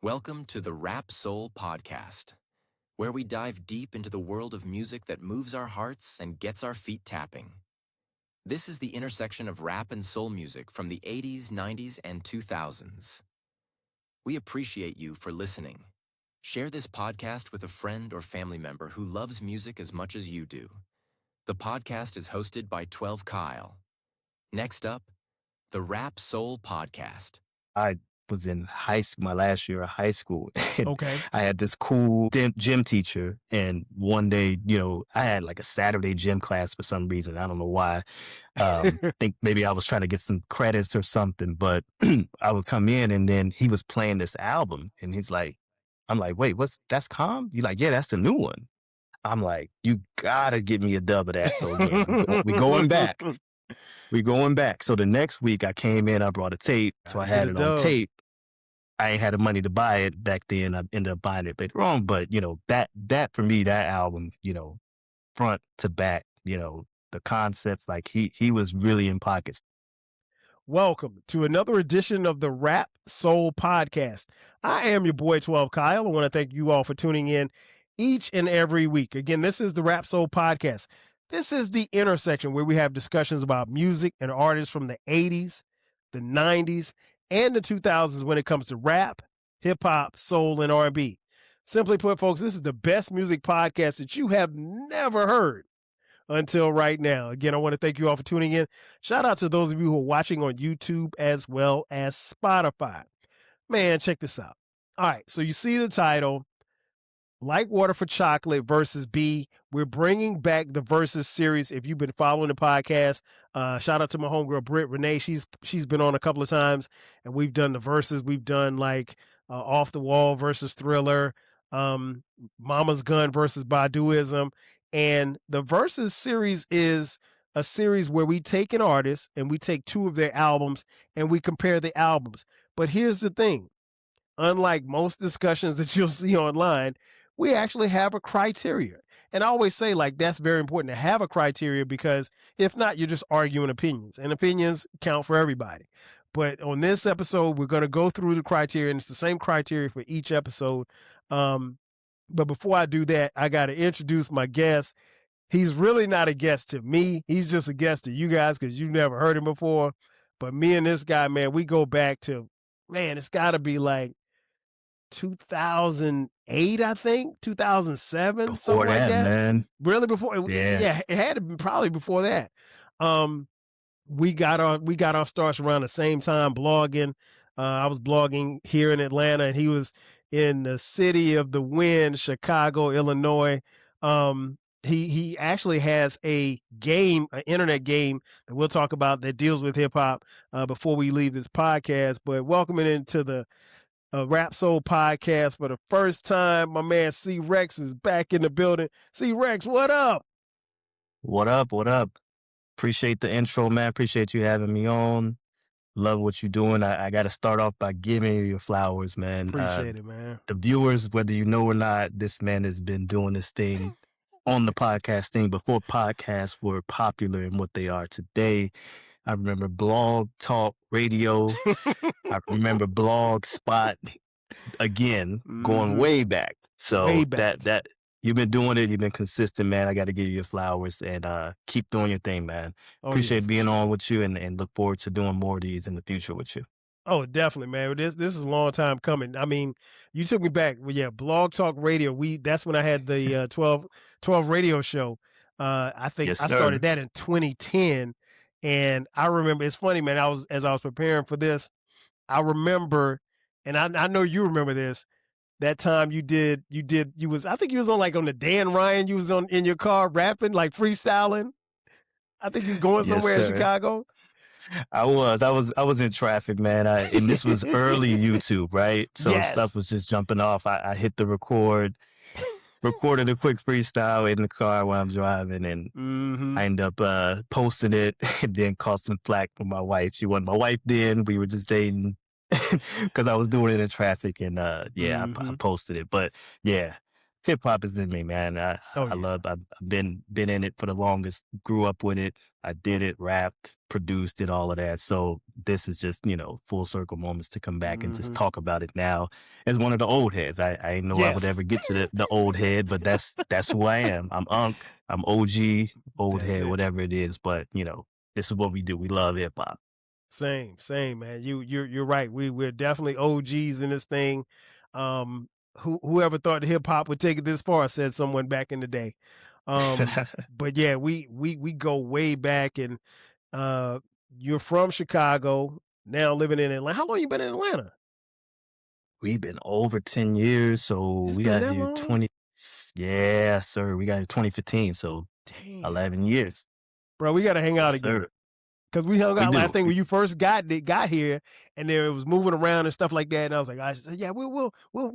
Welcome to the Rap Soul Podcast, where we dive deep into the world of music that moves our hearts and gets our feet tapping. This is the intersection of rap and soul music from the 80s, 90s, and 2000s. We appreciate you for listening. Share this podcast with a friend or family member who loves music as much as you do. The podcast is hosted by 12 Kyle. Next up, the Rap Soul Podcast. I was in high school, my last year of high school. And Okay. I had this cool gym teacher. And one day, I had like a Saturday gym class for some reason. I don't know why. Think maybe I was trying to get some credits or something, but I would come in and then he was playing this album and I'm like, wait, that's Calm? You're like, yeah, that's the new one. I'm like, you gotta give me a dub of that. So again, we going back. We going back. So the next week I came in, I brought a tape. So I had it on tape. I ain't had the money to buy it back then. I ended up buying it later on. But, that for me, that album, front to back, the concepts, like he was really in pockets. Welcome to another edition of the Rap Soul Podcast. I am your boy 12 Kyle. I want to thank you all for tuning in each and every week. Again, this is the Rap Soul Podcast. This is the intersection where we have discussions about music and artists from the 80s, the 90s, and the 2000s when it comes to rap, hip-hop, soul, and R&B. Simply put, folks, this is the best music podcast that you have never heard until right now. Again, I want to thank you all for tuning in. Shout out to those of you who are watching on YouTube as well as Spotify. Man, check this out. All right, so you see the title, Like Water for Chocolate versus Be. We're bringing back the Versus series. If you've been following the podcast, shout out to my homegirl, Britt Renee. She's been on a couple of times, and we've done the Versus. We've done like Off the Wall versus Thriller, Mama's Gun versus Baduism. And the Versus series is a series where we take an artist and we take two of their albums and we compare the albums. But here's the thing. Unlike most discussions that you'll see online, we actually have a criteria. And I always say, like, that's very important to have a criteria because if not, you're just arguing opinions. And opinions count for everybody. But on this episode, we're going to go through the criteria, and it's the same criteria for each episode. But before I do that, I got to introduce my guest. He's really not a guest to me. He's just a guest to you guys because you've never heard him before. But me and this guy, man, we go back to, man, it's got to be like 2008, I think, 2007, Before something like that. Man. Really before? Yeah, it had to be probably before that. We got our starts around the same time blogging. I was blogging here in Atlanta, and he was in the city of the wind, Chicago, Illinois. He actually has an internet game that we'll talk about that deals with hip hop before we leave this podcast. But welcoming into the Rap Soul Podcast for the first time, my man C-Recks is back in the building. C-Recks, what up? What up? What up? Appreciate the intro, man. Appreciate you having me on. Love what you're doing. I got to start off by giving you your flowers, man. Appreciate it, man. The viewers, whether you know or not, this man has been doing this thing on the podcast thing before podcasts were popular in what they are today. I remember Blog Talk Radio. I remember Blog Spot. Again, going way back. So Way back. that you've been doing it. You've been consistent, man. I got to give you your flowers and keep doing your thing, man. Appreciate being on with you and look forward to doing more of these in the future with you. Oh, definitely, man. This is a long time coming. I mean, you took me back. Well, yeah, Blog Talk Radio. That's when I had the 12 radio show. I think Yes, I started that in 2010. And I remember, it's funny, man, as I was preparing for this, I remember, and I know you remember this, that time I think you was on the Dan Ryan, you was in your car rapping, like freestyling. I think he's going somewhere in Chicago. I was in traffic, man. And this was early YouTube, right? So stuff was just jumping off. I hit the recorded a quick freestyle in the car while I'm driving, and I ended up posting it and then caught some flack from my wife. She wasn't my wife then. We were just dating because I was doing it in traffic, and I posted it. But yeah, hip hop is in me, man. Oh I yeah. love. I've been in it for the longest. Grew up with it. I did it, rapped, produced it, all of that. So this is just full circle moments to come back and just talk about it now as one of the old heads. I didn't know I would Yes. ever get to the old head, but that's who I am. I'm Unc. I'm OG, old That's head, it. whatever it is. But this is what we do. We love hip hop. Same, man. You're right. We're definitely OGs in this thing. Whoever thought hip hop would take it this far, said someone back in the day. But yeah, we go way back, and you're from Chicago, now living in Atlanta. How long you been in Atlanta? We've been over 10 years, so It's we been got that here long? 20. Yeah, sir. We got here 2015, so Damn, 11 years. bro, we got to hang Yes, out again. sir. Because we hung We out, I do. think, when you first got here, and then it was moving around and stuff like that. And I was like, I said, yeah, we'll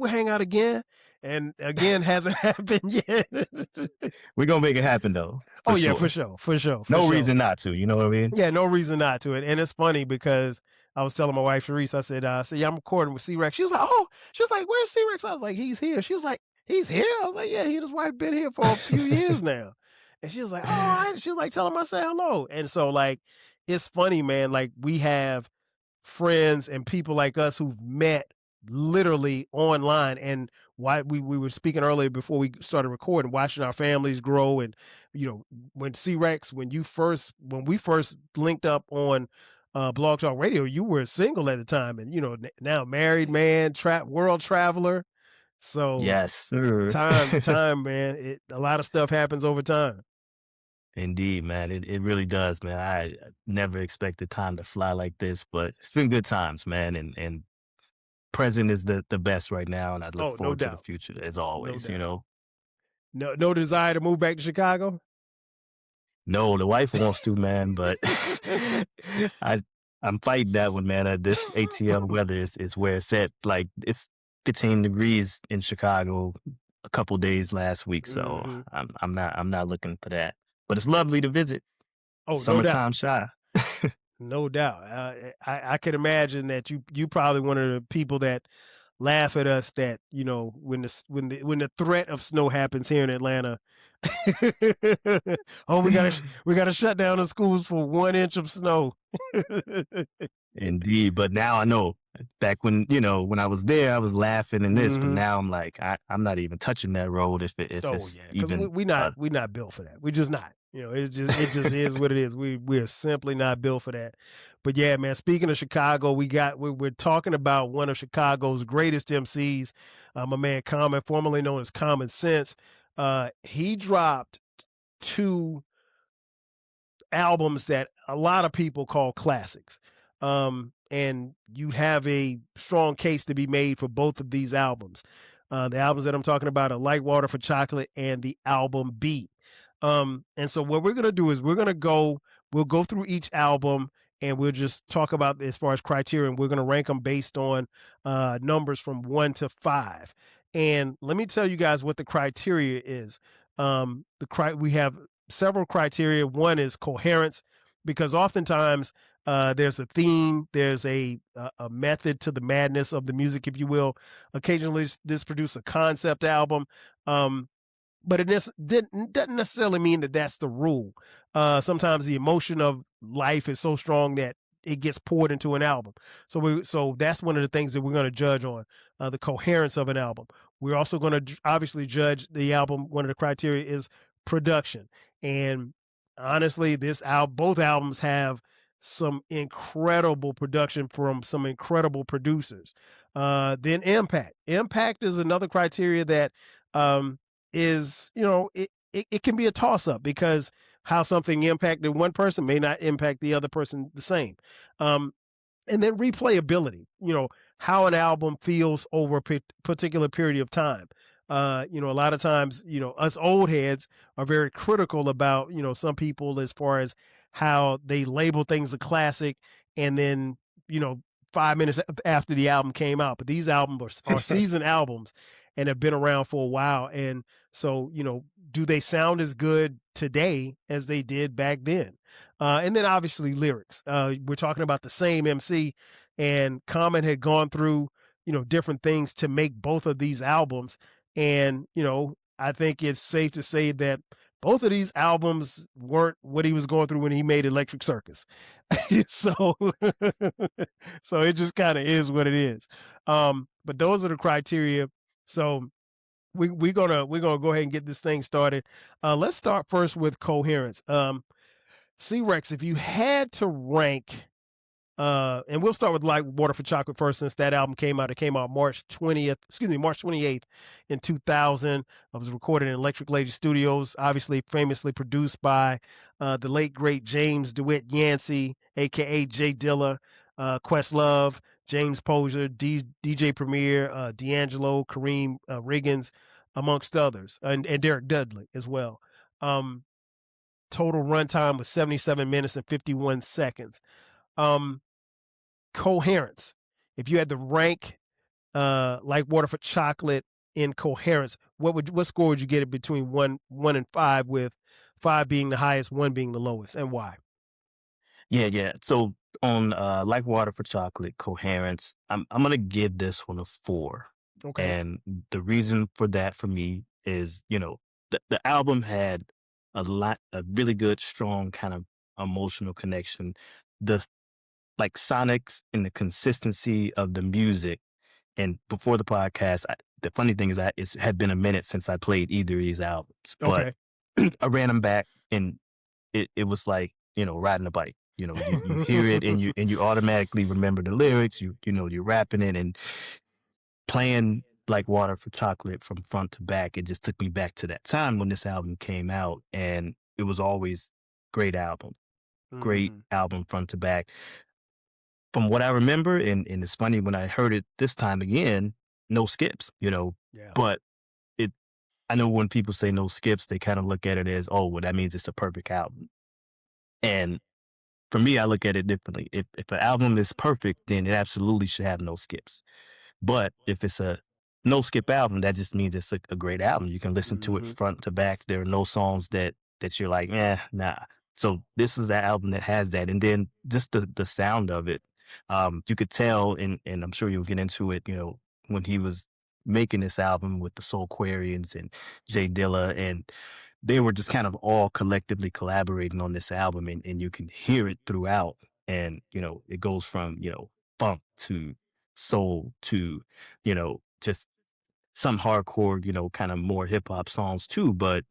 hang out again. And again, hasn't happened yet. We're gonna make it happen though, Oh for yeah, for sure. sure. No reason not to, you know what I mean? Yeah, no reason not to. And it's funny because I was telling my wife Sharice, I said, yeah, I'm recording with C-Recks. She was like, oh, she was like, where's C-Recks? I was like, he's here. She was like, he's here? I was like, yeah, he and his wife been here for a few years now. And she was like, she was like, tell him I say hello. And so like, it's funny, man. Like we have friends and people like us who've met literally online, and why we were speaking earlier before we started recording, watching our families grow. And when C-Rex, when we first linked up on Blog Talk Radio, you were single at the time, and now married man, world traveler. So Yes, sir. time, man, a lot of stuff happens over time. Indeed, man. It really does, man. I never expected time to fly like this, but it's been good times, man. And present is the best right now, and I look Oh, no forward to the doubt. future as No always, doubt. No desire to move back to Chicago? No, the wife wants to, man, but I'm fighting that one, man. This ATL weather is where it's at. Like it's 15 degrees in Chicago a couple days last week, so I'm not looking for that. But it's lovely to visit. Oh, no doubt. Summertime shy. No doubt. I could imagine that you probably one of the people that laugh at us that when the threat of snow happens here in Atlanta. Oh, we gotta shut down the schools for 1 inch of snow. Indeed, but now I know. Back when when I was there, I was laughing and this, but now I'm like, I'm not even touching that road if it's because even. we not built for that. We just not. It just is what it is. We're simply not built for that. But yeah, man. Speaking of Chicago, we're talking about one of Chicago's greatest MCs, my man Common, formerly known as Common Sense. He dropped 2 albums that a lot of people call classics. And you have a strong case to be made for both of these albums. The albums that I'm talking about are Like Water for Chocolate and the album Be. And so what we're going to do is we'll go through each album, and we'll just talk about as far as criteria, and we're going to rank them based on numbers from 1 to 5. And let me tell you guys what the criteria is. We have several criteria. One is coherence, because oftentimes there's a theme, there's a method to the madness of the music, if you will. Occasionally, this produce a concept album, but it doesn't necessarily mean that that's the rule. Sometimes the emotion of life is so strong that it gets poured into an album. So that's one of the things that we're going to judge on, the coherence of an album. We're also going to obviously judge the album. One of the criteria is production. And honestly, both albums have some incredible production from some incredible producers. Then impact. Impact is another criteria that is, it can be a toss up, because how something impacted one person may not impact the other person the same. And then replayability, how an album feels over a particular period of time. A lot of times, us old heads are very critical about, some people, as far as how they label things a classic, and then, 5 minutes after the album came out. But these albums are seasoned albums and have been around for a while. And so, do they sound as good today as they did back then? And then obviously lyrics. We're talking about the same MC, and Common had gone through, different things to make both of these albums. And, I think it's safe to say that both of these albums weren't what he was going through when he made Electric Circus. so so it just kind of is what it is. But those are the criteria. So we're gonna go ahead and get this thing started. Let's start first with coherence. C-Rex, if you had to rank, and we'll start with Like Water for Chocolate first, since that album came out. It came out March 28th in 2000. It was recorded in Electric Lady Studios, obviously famously produced by the late, great James DeWitt Yancey, a.k.a. Jay Dilla, Questlove, James Posner, DJ Premier, D'Angelo, Kareem Riggins, amongst others, and Derek Dudley as well. Total runtime was 77 minutes and 51 seconds. Coherence. If you had to rank Like Water for Chocolate in coherence, what score would you get it between one and five, with five being the highest, one being the lowest, and why? Yeah. So on Like Water for Chocolate, coherence, I'm gonna give this one a 4. Okay. And the reason for that for me is, the album had a really good, strong kind of emotional connection. The like sonics and the consistency of the music. And before the podcast, the funny thing is that it had been a minute since I played either of these albums, but Okay. I ran them back, and it was like, riding a bike. You hear it, and you automatically remember the lyrics. You're rapping it and playing Like Water for Chocolate from front to back. It just took me back to that time when this album came out, and it was always great album, great album front to back. From what I remember, and it's funny, when I heard it this time again, no skips, Yeah. but I know when people say no skips, they kind of look at it as, oh, well, that means it's a perfect album. And for me, I look at it differently. If an album is perfect, then it absolutely should have no skips. But if it's a no skip album, that just means it's a great album. You can listen to it front to back. There are no songs that you're like, nah. So this is that album that has that. And then just the sound of it, you could tell, and I'm sure you'll get into it, when he was making this album with the Soulquarians and Jay Dilla, and they were just kind of all collectively collaborating on this album, and you can hear it throughout. And, it goes from, funk to soul to, just some hardcore, kind of more hip hop songs too. But,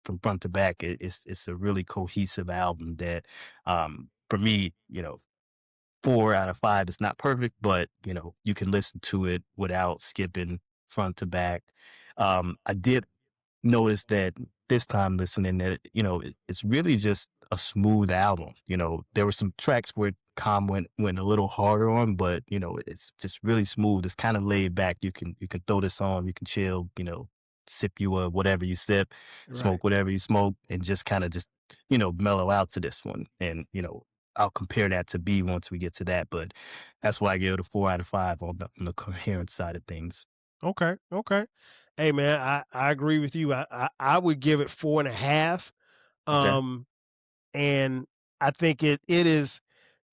from front to back, it's a really cohesive album that, for me, 4 out of 5. It's not perfect, but, you can listen to it without skipping front to back. I did notice that this time listening that, it's really just a smooth album. There were some tracks where Calm went a little harder on, but, it's just really smooth. It's kind of laid back. You can throw this on, you can chill, sip you whatever you sip, smoke whatever you smoke, and just kind of just, mellow out to this one. And, I'll compare that to B once we get to that, but that's why I give it a 4 out of 5 on the coherent side of things. Okay. Hey man, I agree with you. I would give it 4.5. Okay. And I think it is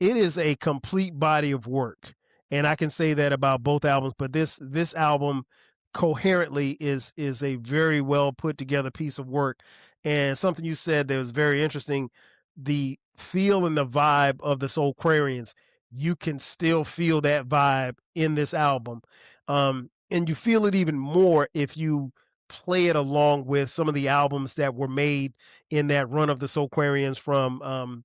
a complete body of work. And I can say that about both albums, but this album coherently is a very well put together piece of work. And something you said that was very interesting, the feel and the vibe of the Soulquarians, you can still feel that vibe in this album. And you feel it even more if you play it along with some of the albums that were made in that run of the Soulquarians, from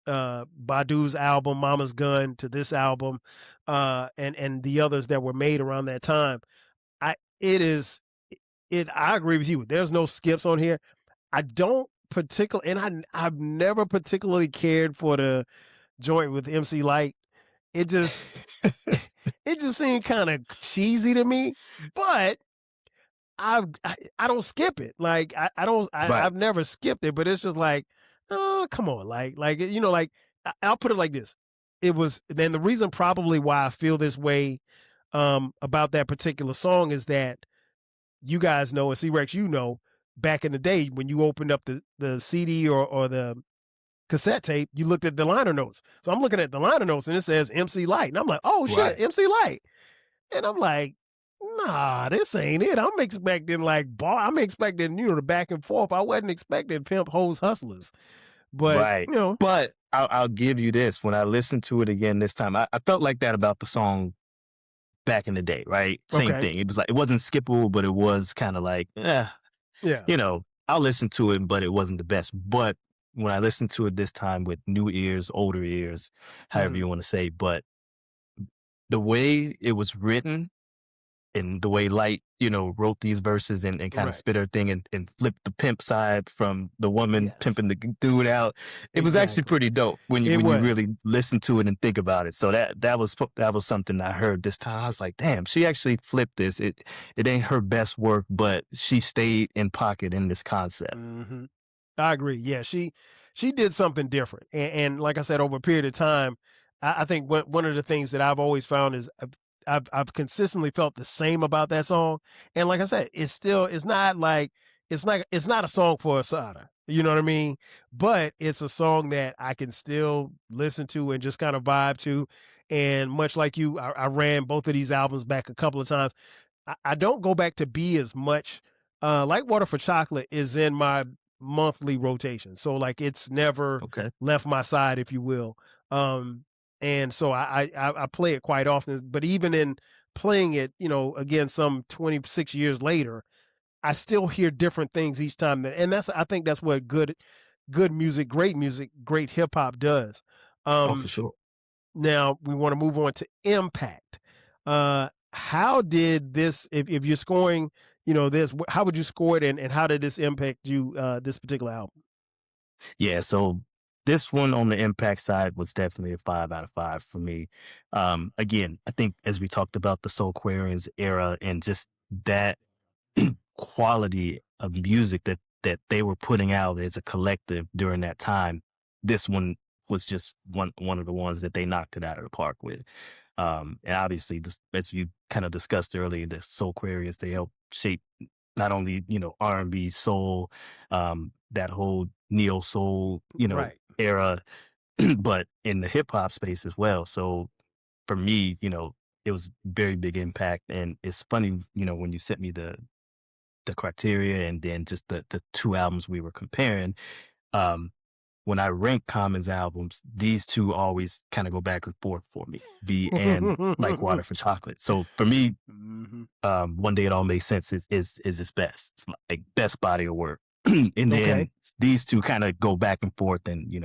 Badu's album Mama's Gun to this album, and the others that were made around that time. I agree with you. There's no skips on here. I don't particularly, and I've never particularly cared for the joint with MC Light. It just seemed kind of cheesy to me, but I don't skip it. Like I've never skipped it, but it's just like, oh, come on. Like, I'll put it like this. It was, then the reason probably why I feel this way about that particular song is that you guys know, and C-Rex, back in the day when you opened up the CD or the cassette tape, you looked at the liner notes. So I'm looking at the liner notes and it says MC Light. And I'm like, oh shit, MC Light. And I'm like, nah, this ain't it. I'm expecting I'm expecting, the back and forth. I wasn't expecting pimp hoes hustlers. But, Right. But I'll give you this. When I listened to it again this time, I felt like that about the song back in the day, right? Same okay. thing. It was like, it wasn't skippable, but it was kind of like, Yeah. I'll listen to it, but it wasn't the best. But when I listened to it this time with new ears, older ears, however you want to say, but the way it was written and the way Light, wrote these verses and kind of Right. spit her thing and flipped the pimp side from the woman Yes. pimping the dude out. It was actually Exactly. pretty dope when you It was. really listen to it and think about it. So that was something I heard this time. I was like, damn, she actually flipped this. It ain't her best work, but she stayed in pocket in this concept. Mm-hmm. I agree. Yeah, she did something different, and like I said, over a period of time, I think one of the things that I've always found is I've consistently felt the same about that song, and like I said, it's not like it's not a song for Asada. You know what I mean? But it's a song that I can still listen to and just kind of vibe to. And much like you, I ran both of these albums back a couple of times. I don't go back to Be as much. Like Water for Chocolate is in my monthly rotation. So like it's never Okay. left my side, if you will. And so I play it quite often, but even in playing it, again, some 26 years later, I still hear different things each time. And I think that's what good music, great hip hop does. Oh, for sure. Now we want to move on to impact. How did this, if you're scoring, this, how would you score it, and how did this impact you, this particular album? Yeah, so this one on the impact side was definitely a 5 out of 5 for me. Again, I think as we talked about the Soulquarians era and just that quality of music that they were putting out as a collective during that time, this one was just one of the ones that they knocked it out of the park with. And obviously, as you kind of discussed earlier, the Soulquarians, they helped shape not only R&B, soul, that whole neo soul Right. era, but in the hip hop space as well. So for me, it was very big impact. And it's funny, when you sent me the criteria and then just the two albums we were comparing. Um, when I rank Common's albums, these two always kind of go back and forth for me, Be and Like Water for Chocolate. So for me, One Day It All Makes Sense is his best, like best body of work. And then Okay. these two kind of go back and forth, and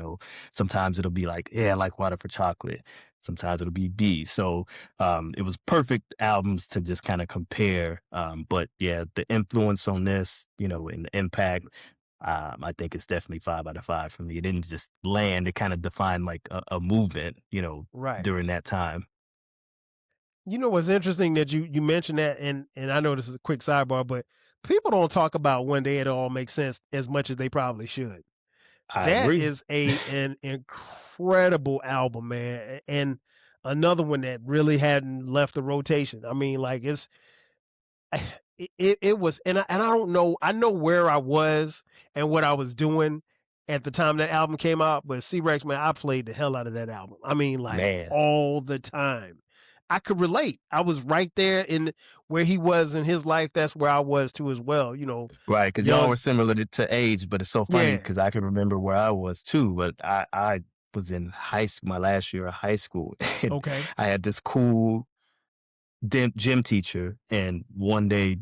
sometimes it'll be like, yeah, Like Water for Chocolate. Sometimes it'll be B. So it was perfect albums to just kind of compare. But yeah, the influence on this, and the impact, I think it's definitely 5 out of 5 for me. It didn't just land; it kind of defined like a movement, Right. during that time. What's interesting that you mentioned that, and I know this is a quick sidebar, but people don't talk about One Day It All Makes Sense as much as they probably should. I That agree. is an incredible album, man, and another one that really hadn't left the rotation. I mean, like it was, and I don't know. I know where I was and what I was doing at the time that album came out, but C-Recks, man, I played the hell out of that album. I mean, like Man, all the time. I could relate. I was right there in where he was in his life. That's where I was too as well. right? Because y'all Young. were similar to age, but it's so funny Yeah. because I can remember where I was too. But I was in high school, my last year of high school, and Okay. I had this cool gym teacher, and one day,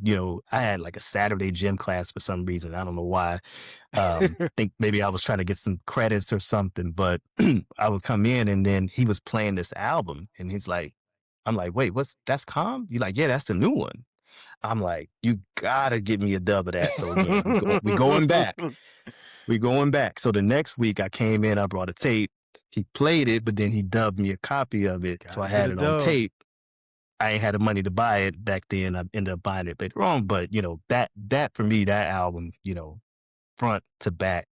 I had like a Saturday gym class for some reason. I don't know why. Think maybe I was trying to get some credits or something, but I would come in and then he was playing this album and I'm like, wait, that's Calm? You're like, yeah, that's the new one. I'm like, you gotta give me a dub of that. So again, we going back. We going back. So the next week I came in, I brought a tape. He played it, but then he dubbed me a copy of it. So I Gotta get had a it on dub. tape. I ain't had the money to buy it back then. I ended up buying it later on. But, that for me, that album, front to back,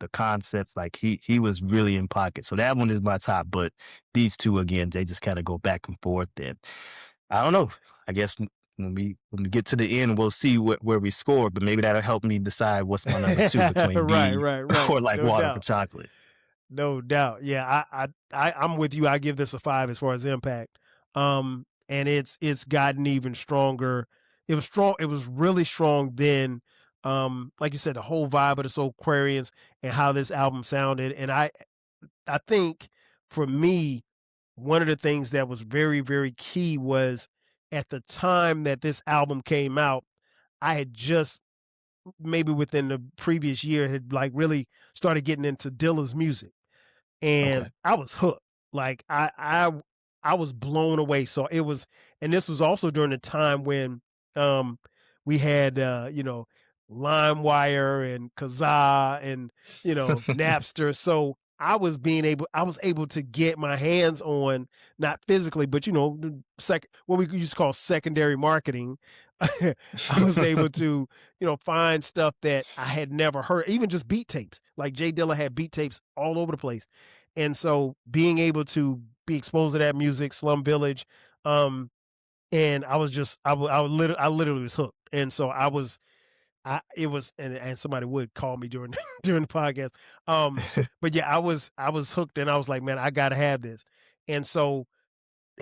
the concepts, like he was really in pocket. So that one is my top. But these two, again, they just kind of go back and forth. And I don't know. I guess when we get to the end, we'll see where we score. But maybe that'll help me decide what's my number two between Right, B right. or Like No Water for doubt. Chocolate. No doubt. Yeah, I'm with you. I give this a 5 as far as impact. and it's gotten even stronger. It was strong. It was really strong then. Like you said, the whole vibe of the Soul Aquarians and how this album sounded. And I think for me, one of the things that was very, very key was at the time that this album came out, I had just maybe within the previous year had like really started getting into Dilla's music, and Okay. I was hooked. Like I was blown away. So it was, and this was also during the time when um we had LimeWire and Kazaa and Napster. So I was able to get my hands on, not physically, but what we used to call secondary marketing. I was able to, find stuff that I had never heard, even just beat tapes. Like Jay Dilla had beat tapes all over the place. And so being able to be exposed to that music, Slum Village, and I was just, I literally was hooked. And so it was, and somebody would call me during, during the podcast. But yeah, I was hooked, and I was like, man, I got to have this. And so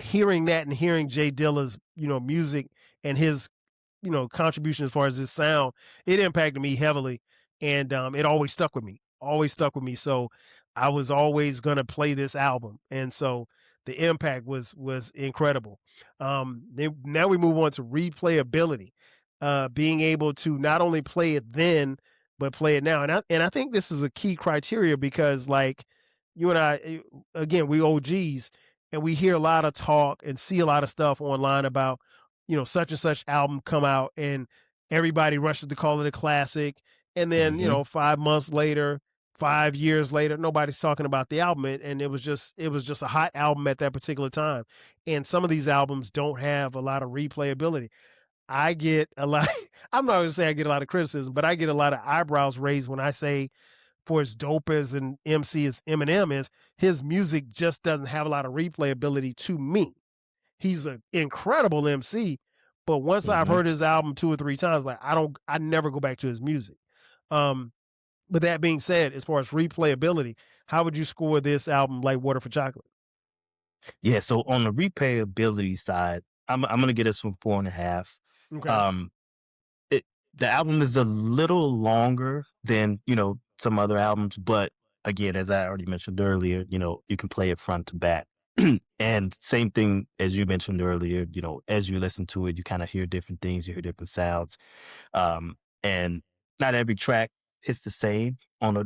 hearing that and hearing Jay Dilla's, music and his, contribution as far as his sound, it impacted me heavily. And it always stuck with me, always stuck with me. So I was always going to play this album. And so the impact was incredible. Now we move on to replayability, being able to not only play it then, but play it now. And I think this is a key criteria because, like, you and I, again, we OGs, and we hear a lot of talk and see a lot of stuff online about, such and such album come out, and everybody rushes to call it a classic. And then, Hmm. 5 months later, 5 years later, nobody's talking about the album. And it was just a hot album at that particular time. And some of these albums don't have a lot of replayability. I get a lot, I'm not gonna say I get a lot of criticism, but I get a lot of eyebrows raised when I say, for as dope as an MC as Eminem is, his music just doesn't have a lot of replayability to me. He's an incredible MC, but once I've Hmm. heard his album 2 or 3 times, like I never go back to his music. Um, but that being said, as far as replayability, how would you score this album, like Water for Chocolate? Yeah. So on the replayability side, I'm gonna get us from 4.5. Okay. Um, it the album is a little longer than some other albums, but again, as I already mentioned earlier, you can play it front to back. And same thing as you mentioned earlier, as you listen to it, you kind of hear different things, you hear different sounds. And not every track hits the same on a,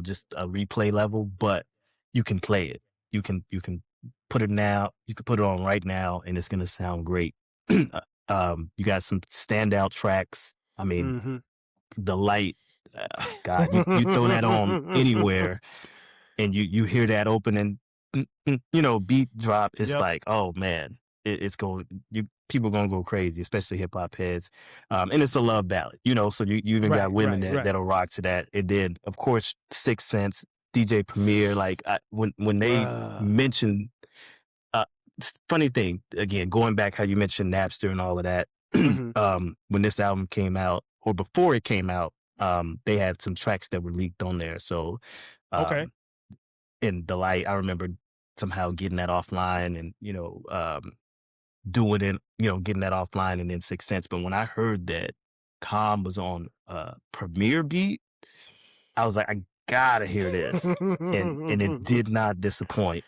just a replay level, but you can play it. You can put it now, you can put it on right now, and it's gonna sound great. You got some standout tracks. I mean, Mm-hmm. the light, God, you throw that on anywhere, and you hear that opening, beat drop. It's Yep. like, oh man, it's going. People gonna go crazy, especially hip hop heads. And it's a love ballad, so you even got Right. women Right. Right. that'll rock to that. And then of course, Sixth Sense, DJ Premier. Like when they Bruh. mention, funny thing again, going back how you mentioned Napster and all of that. Mm-hmm. When this album came out, or before it came out, they had some tracks that were leaked on there. So, Okay. um, in the light, I remember somehow getting that offline and, doing it, getting that offline and then Sixth Sense. But when I heard that Calm was on Premiere Beat, I was like, I gotta hear this. And it did not disappoint.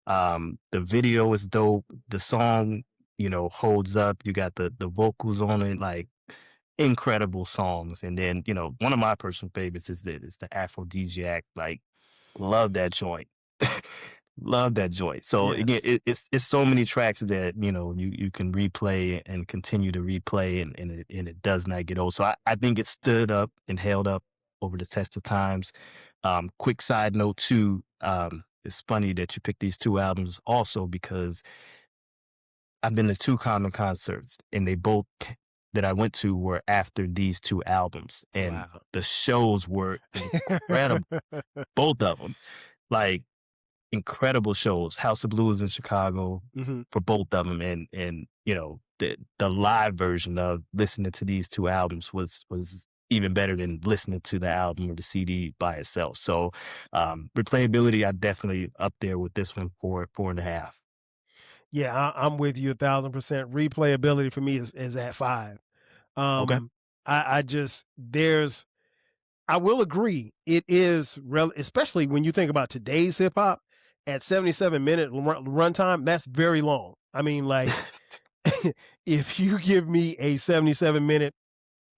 The video is dope. The song, holds up. You got the vocals on it, like incredible songs. And then, one of my personal favorites is the Aphrodisiac. Like, love that joint. Love that joint. So again, Yes. it's so many tracks that you can replay and continue to replay, and it does not get old. So I think it stood up and held up over the test of times. Quick side note too, it's funny that you picked these two albums also because I've been to two Common concerts, and they both that I went to were after these two albums, and Wow. the shows were incredible. Both of them, like incredible shows. House of Blues in Chicago Mm-hmm. for both of them, and the live version of listening to these two albums was even better than listening to the album or the CD by itself. So, replayability, I definitely up there with this one for 4.5. Yeah, I'm with you 1,000%. Replayability for me is at 5. Okay. I just I will agree. It is especially when you think about today's hip hop at 77-minute runtime. That's very long. I mean, like if you give me a 77-minute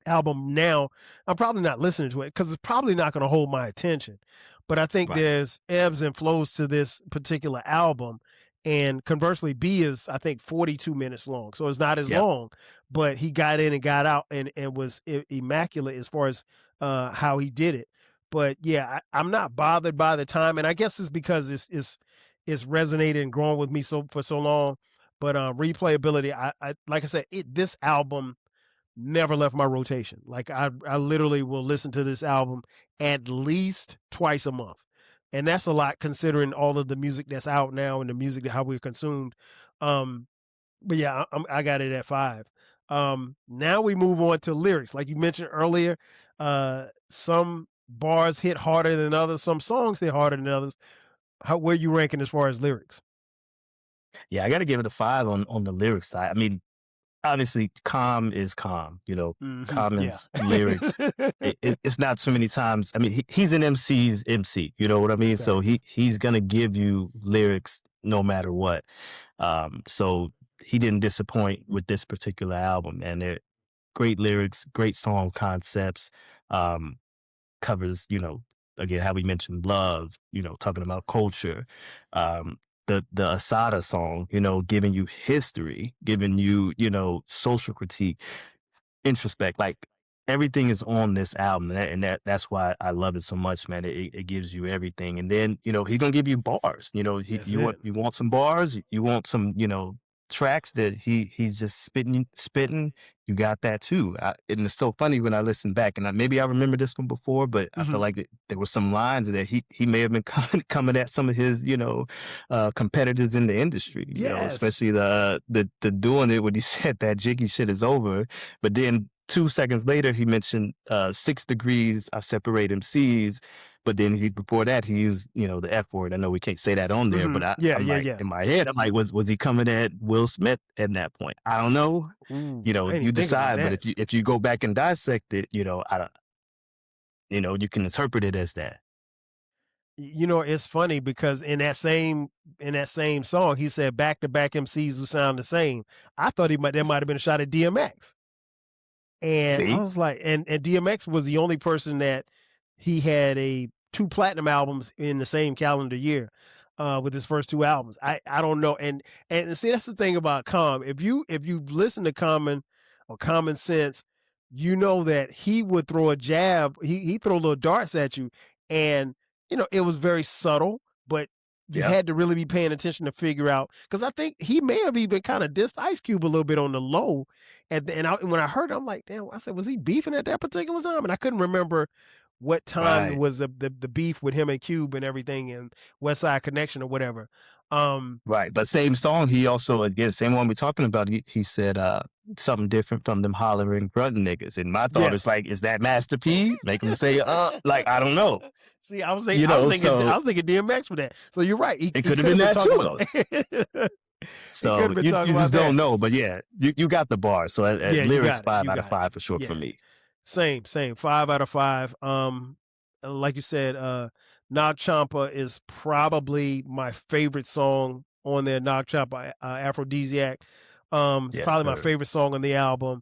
album now, I'm probably not listening to it because it's probably not going to hold my attention. But I think Right. there's ebbs and flows to this particular album. And conversely, B is, I think, 42 minutes long. So it's not as Yep. long, but he got in and got out and was immaculate as far as how he did it. But yeah, I'm not bothered by the time. And I guess it's because it's resonated and grown with me for so long. But replayability, I like I said, this album never left my rotation. Like I literally will listen to this album at least twice a month. And that's a lot considering all of the music that's out now and the music how we're consumed. But yeah, I got it at 5. Now we move on to lyrics. Like you mentioned earlier, some bars hit harder than others, some songs hit harder than others. Where you ranking as far as lyrics? Yeah, I got to give it a 5 on the lyrics side. I mean, obviously, calm is calm. Yeah. Common's lyrics. It's not too many times. I mean, he's an MC's MC. You know what I mean? Okay. So he's gonna give you lyrics no matter what. So he didn't disappoint with this particular album, and they're great lyrics, great song concepts. Covers, again, how we mentioned love, talking about culture. Um, the Asada song, giving you history, giving you, social critique, introspect, like everything is on this album, and that's why I love it so much, man. It gives you everything, and then he's gonna give you bars. You want some bars, you want some tracks that he's just spitting. You got that too, and it's so funny when I listen back, and maybe I remember this one before, but I feel like there were some lines that he may have been coming at some of his competitors in the industry, Yes. especially the doing it when he said that jiggy shit is over, but then 2 seconds later, he mentioned 6 degrees. I separate MCs, but then before that he used the F word. I know we can't say that on there, but I'm like in my head, I'm like, was he coming at Will Smith at that point? I don't know. Ooh, You I didn't think about decide, but that. if you go back and dissect it, I don't. You can interpret it as that. It's funny because in that same song, he said back to back MCs who sound the same. I thought there might have been a shot at DMX. And I See, was like, and DMX was the only person that he had 2 platinum albums in the same calendar year, with his first 2 albums. I don't know. And see, that's the thing about Common. If you've listened to Common or Common Sense, you know that he would throw a jab, he throw little darts at you, and it was very subtle, but you yeah, had to really be paying attention to figure out, because I think he may have even kind of dissed Ice Cube a little bit on the low. And when I heard it, I'm like, damn, I said, was he beefing at that particular time? And I couldn't remember what time right. was the beef with him and Cube and everything, and West Side Connection or whatever. Right, but same song, he also, again, same one we're talking about, he said, something different from them hollering grunting niggas, and my thought Yeah. is like, is that Master P? Make him say, like, I don't know, See, I was thinking so DMX for that. So you're right. it He could have could been have been that talking too, about though. he could So have been you talking about just that. don't know, but yeah, you got the bar, so at Yeah, you lyrics, got it. 5 You out of got it. 5 for sure for Yeah. me. Same. 5 out of 5. Like you said, Nag Champa is probably my favorite song on there. Nag Champa, Aphrodisiac. It's Yes, probably my sir. favorite song on the album.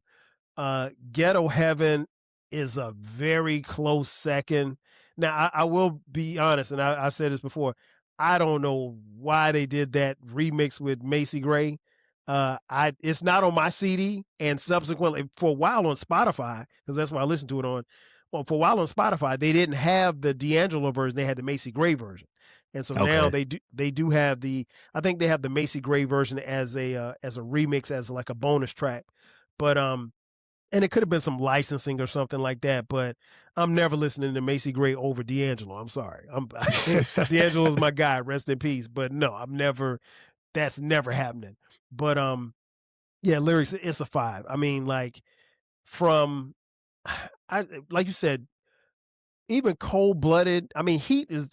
Ghetto Heaven is a very close second. Now, I will be honest, and I've said this before. I don't know why they did that remix with Macy Gray. It's not on my CD, and subsequently for a while on Spotify, because that's why I listened to it on. Well, for a while on Spotify, they didn't have the D'Angelo version; they had the Macy Gray version, and so now Okay. they do have the. I think they have the Macy Gray version as a remix, as like a bonus track, but and it could have been some licensing or something like that, but I'm never listening to Macy Gray over D'Angelo. I'm sorry. D'Angelo's my guy, rest in peace. But no, that's never happening. But yeah, lyrics, it's a 5. I mean, like from like you said, even Cold Blooded. I mean, Heat is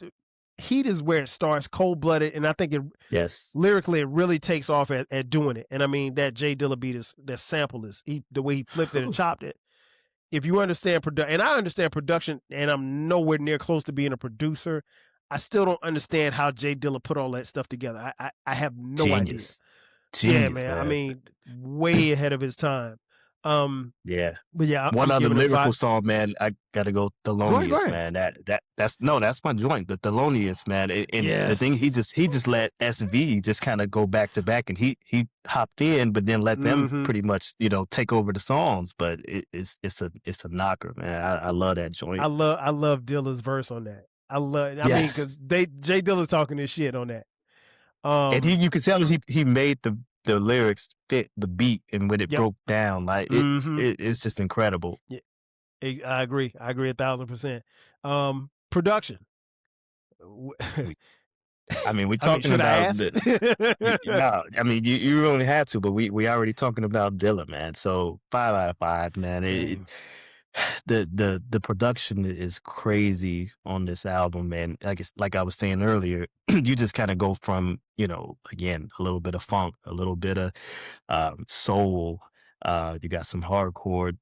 Heat is where it starts, cold-blooded, and I think Yes. lyrically it really takes off at doing it. And I mean, that Jay Dilla beat is, that sample is, the way he flipped it and chopped it. If you understand production, and I understand production, and I'm nowhere near close to being a producer, I still don't understand how Jay Dilla put all that stuff together. I have no Genius. idea. Genius, Man. I man. mean, way ahead of his time. Yeah. But yeah, One I'm other giving it lyrical 5. song, man. I gotta go Go Thelonious, ahead. man. That's my joint. The Thelonious, man. And the thing, he just let SV just kind of go back to back, and he hopped in, but then let them pretty much take over the songs. But it's a knocker, man. I love that joint. I love Dilla's verse on that. I mean, because Jay Dilla's talking this shit on that. And you could tell he made the lyrics fit the beat, and when it broke down, like it's just incredible. Yeah, I agree 1,000%. Production. I mean, we're talking about no. I mean, you only had to, but we already talking about Dilla, man. So 5 out of 5, man. The production is crazy on this album, man. Like I was saying earlier, you just kind of go from again, a little bit of funk, a little bit of soul. You got some hardcore,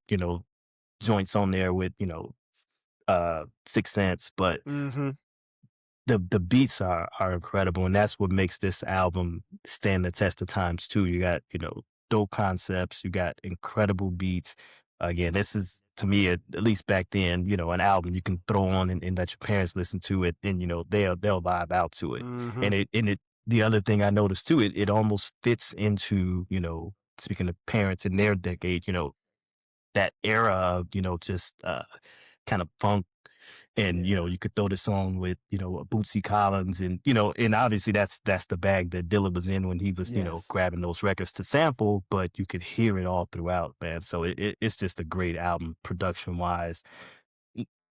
joints on there with 6 Sense, but the beats are incredible, and that's what makes this album stand the test of times too. You got dope concepts, you got incredible beats. Again, this is, to me, at least back then, an album you can throw on and let your parents listen to it, and they'll vibe out to it. And the other thing I noticed too, it almost fits into speaking of parents in their decade, that era of just kind of funk. And you could throw this on with Bootsy Collins, and and obviously that's the bag that Dilla was in when he was grabbing those records to sample, but you could hear it all throughout, man. So it's just a great album production wise.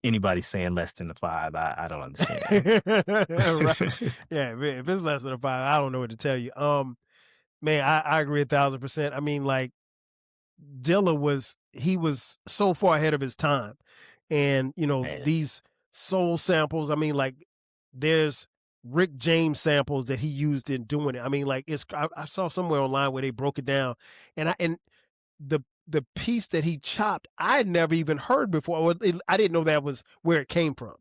Anybody saying less than a 5, I don't understand. Right. Yeah, man, if it's less than a 5, I don't know what to tell you. Man, I agree 1,000%. I mean, like, Dilla was so far ahead of his time, and Man. these soul samples. I mean, like, there's Rick James samples that he used in doing it. I mean, like, I saw somewhere online where they broke it down, and the piece that he chopped, I had never even heard before. I didn't know that was where it came from,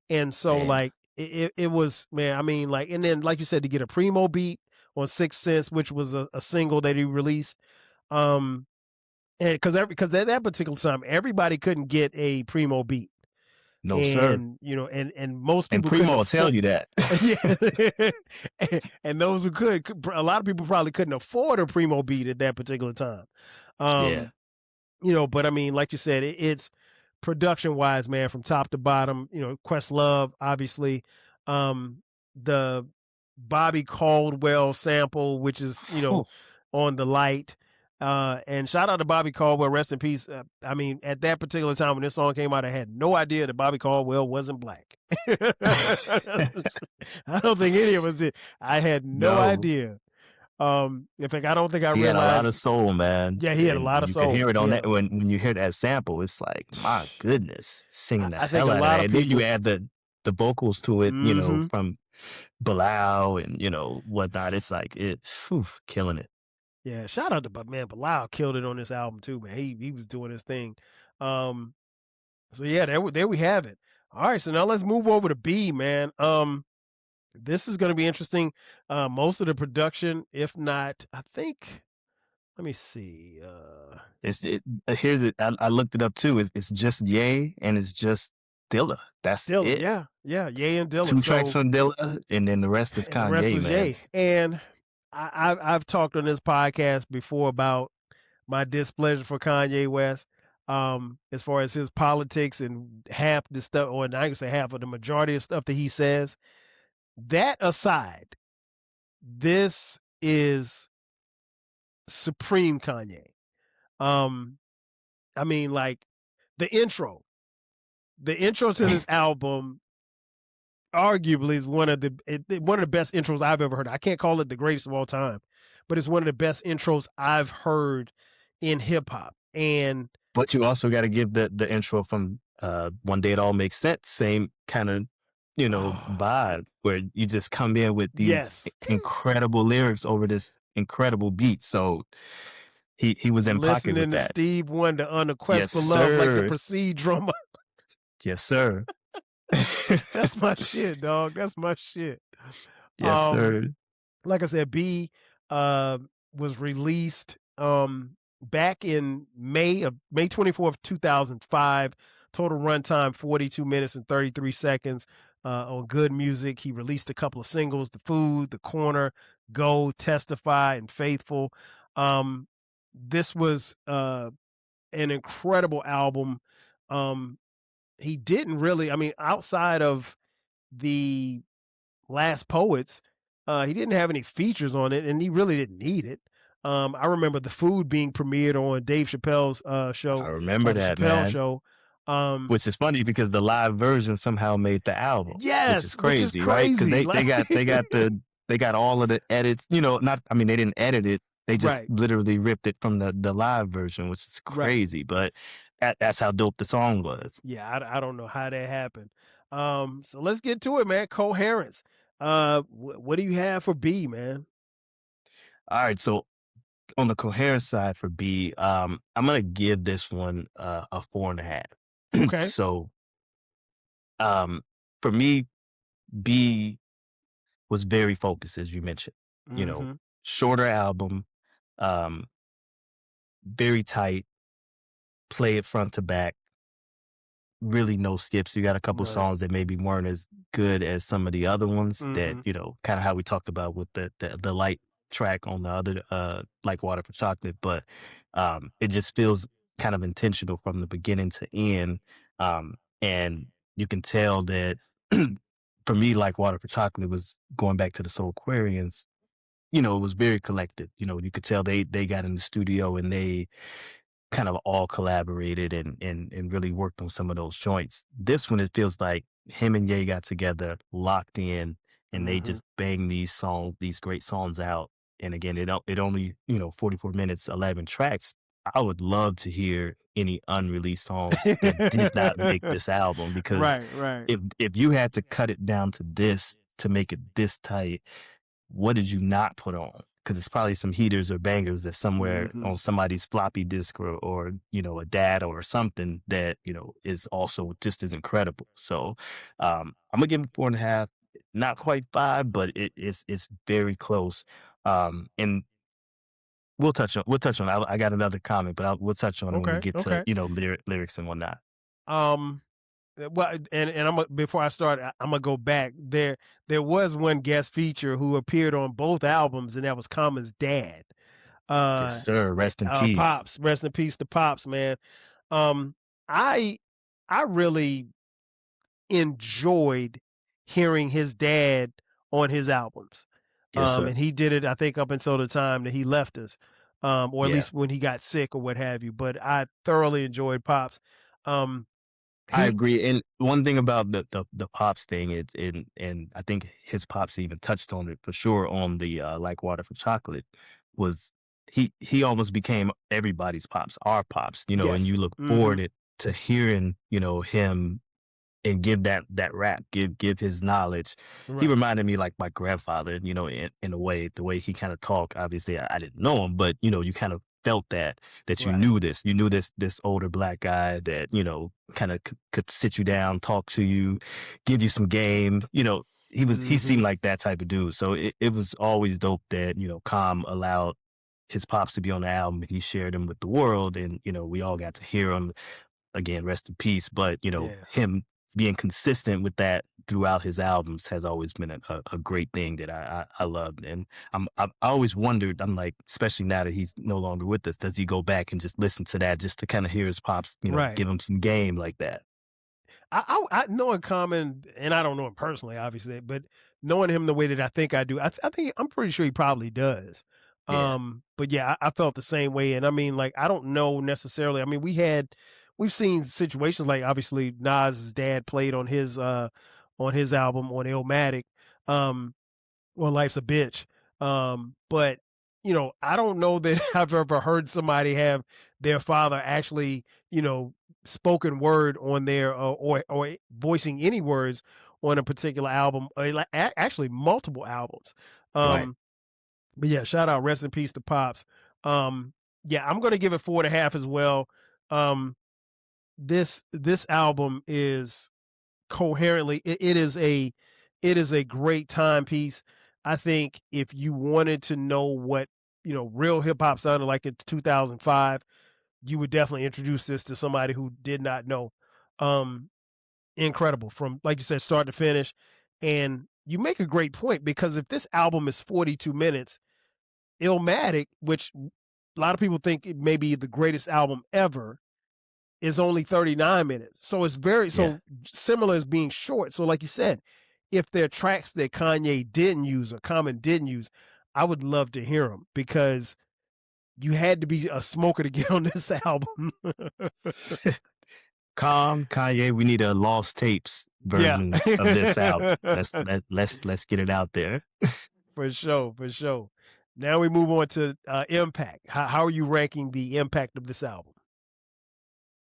and so like it was, man. I mean, like, and then like you said, to get a Primo beat on 6 Sense, which was a single that he released. And because at that particular time, everybody couldn't get a Primo beat. No, sir. And most people and Primo will tell you that. Yeah. and those who could, a lot of people probably couldn't afford a Primo beat at that particular time. But I mean, like you said, it's production wise, man, from top to bottom. Questlove, obviously, the Bobby Caldwell sample, which is on the light. And shout out to Bobby Caldwell, rest in peace. I mean, at that particular time when this song came out, I had no idea that Bobby Caldwell wasn't black. I don't think any of us did. I had no idea. In fact, I don't think I realized. He had a lot of soul, man. Yeah, he had a lot of soul. You can hear it on that when you hear that sample. It's like, my goodness, singing the I hell think out a lot of that. of And then you people- add the vocals to it, from Bilal and whatnot. It's like killing it. Yeah, shout out to man. Bilal killed it on this album too, man. He was doing his thing. So yeah, there we have it. All right, so now let's move over to B, man. This is going to be interesting. Most of the production, if not, I think. Let me see. Here's it. I looked it up too. It's just Ye and it's just Dilla. That's Dilla, it. Yeah, Ye and Dilla. 2 tracks on Dilla, and then the rest is Kanye, the rest was man. Ye. And I've talked on this podcast before about my displeasure for Kanye West, as far as his politics and half the stuff, or not even say half of the majority of stuff that he says. That aside, this is supreme Kanye. I mean, like, the intro to this album arguably is one of the best intros I've ever heard. I can't call it the greatest of all time, but it's one of the best intros I've heard in hip hop. But you also got to give the intro from One Day It All Makes Sense. Same kind of vibe where you just come in with these Yes. incredible lyrics over this incredible beat. So he was in pocket with Listening to that. Steve Wonder on A Quest Yes, for Love like the sir. Proceed drummer. Yes, sir. That's my shit, dog. That's my shit. Yes, sir. Like I said, B was released back in May 24th, 2005. Total runtime 42 minutes and 33 seconds on Good Music. He released a couple of singles: The Food, The Corner, Go, Testify, and Faithful. This was an incredible album. He didn't really, I mean, outside of the Last Poets, he didn't have any features on it, and he really didn't need it. I remember The Food being premiered on Dave Chappelle's show, I remember The that, Chappelle man. Show. Which is funny because the live version somehow made the album. Yes, which is crazy, right? Because they got all of the edits. Not, I mean, they didn't edit it. They just Right. literally ripped it from the live version, which is crazy. But that's how dope the song was. Yeah, I don't know how that happened. So let's get to it, man. Coherence. What do you have for B, man? All right, so on the coherence side for B, I'm gonna give this one a 4.5. Okay. So, for me, B was very focused, as you mentioned. Mm-hmm. Shorter album, um, very tight, play it front to back, really no skips. You got a couple Right. songs that maybe weren't as good as some of the other ones that, Mm-hmm. kind of how we talked about with the light track on the other, like Water for Chocolate, but it just feels kind of intentional from the beginning to end. And you can tell that for me, like Water for Chocolate was going back to the Soul Aquarians, it was very collective. You could tell they got in the studio and they kind of all collaborated and really worked on some of those joints. This one, it feels like him and Ye got together, locked in, and they Mm-hmm. just banged these great songs out. And again, it only 44 minutes, 11 tracks. I would love to hear any unreleased songs that did not make this album, because Right. if you had to cut it down to this to make it this tight, what did you not put on? Because it's probably some heaters or bangers that somewhere Mm-hmm. on somebody's floppy disk or a data or something that is also just as incredible. So I'm gonna give it 4.5, not quite 5, but it's very close. And we'll touch on. I got another comment, but we'll touch on it when we get to Okay. lyrics and whatnot. Well, and before I start, I'm gonna go back. There was one guest feature who appeared on both albums, and that was Common's dad. Yes, sir. Rest in peace. Pops, rest in peace to Pops, man. I I really enjoyed hearing his dad on his albums. Yes, sir. And he did it, I think, up until the time that he left us, or at Yeah. least when he got sick or what have you. But I thoroughly enjoyed Pops. I He agree. And one thing about the pops thing is, and I think his pops even touched on it for sure on the Like Water for Chocolate, was he almost became everybody's pops, our pops, and Yes. you look Mhm. forward to hearing, him and give that rap, give his knowledge. He Right. reminded me like my grandfather, in a way, the way he kind of talked. Obviously, I didn't know him, but you kind of felt that you Right. knew this older black guy that kind of could sit you down, talk to you, give you some game. He seemed Mhm. like that type of dude. So it was always dope that Calm allowed his pops to be on the album. He shared him with the world, and we all got to hear him. Again, rest in peace. But Yeah. him being consistent with that throughout his albums has always been a great thing that I loved. And I always wondered, I'm like, especially now that he's no longer with us, does he go back and just listen to that just to kind of hear his pops, Right. give him some game like that? I know in Common, and I don't know him personally, obviously, but knowing him the way that I think I do, I think I'm pretty sure he probably does. Yeah. But yeah, I felt the same way, and I mean, like, I don't know necessarily. I mean, we've seen situations like obviously Nas's dad played on his album on Illmatic, well, Life's a Bitch. But I don't know that I've ever heard somebody have their father actually, spoken word on their or voicing any words on a particular album, or actually multiple albums. Right. But yeah, shout out, rest in peace to Pops. Yeah, I'm gonna give it 4.5 as well. This album is coherently, it is a great timepiece. I think if you wanted to know what real hip hop sounded like in 2005, you would definitely introduce this to somebody who did not know. Incredible from, like you said, start to finish. And you make a great point, because if this album is 42 minutes, Illmatic, which a lot of people think it may be the greatest album ever, is only 39 minutes. So it's so similar as being short. So like you said, if there are tracks that Kanye didn't use or Common didn't use, I would love to hear them, because you had to be a smoker to get on this album. Kanye, we need a lost tapes version of this album. Let's get it out there. For sure. Now we move on to impact. How are you ranking the impact of this album?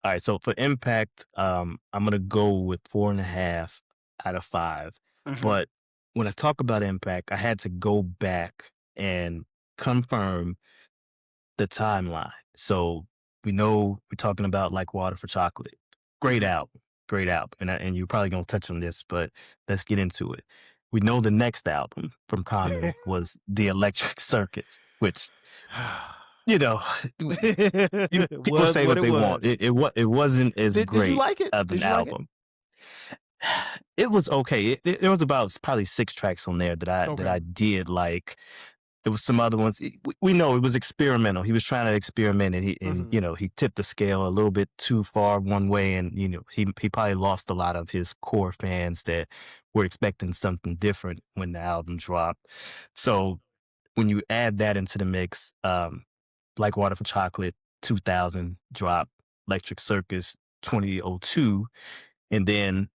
All right, so for impact, I'm gonna go with 4.5 out of 5. Mhm. But when I talk about impact, I had to go back and confirm the timeline. So we know we're talking about Like Water for Chocolate. Great album, great album. And you're probably gonna touch on this, but let's get into it. We know the next album from Common was The Electric Circus, which people say what they want. It wasn't as Did great you like it? of an album. It was okay. There was about probably 6 tracks on there that I did like. There was some other ones. We know it was experimental. He was trying to experiment, and he tipped the scale a little bit too far one way, and he probably lost a lot of his core fans that were expecting something different when the album dropped. So when you add that into the mix, Like Water for Chocolate 2000 drop, Electric Circus 2002, and then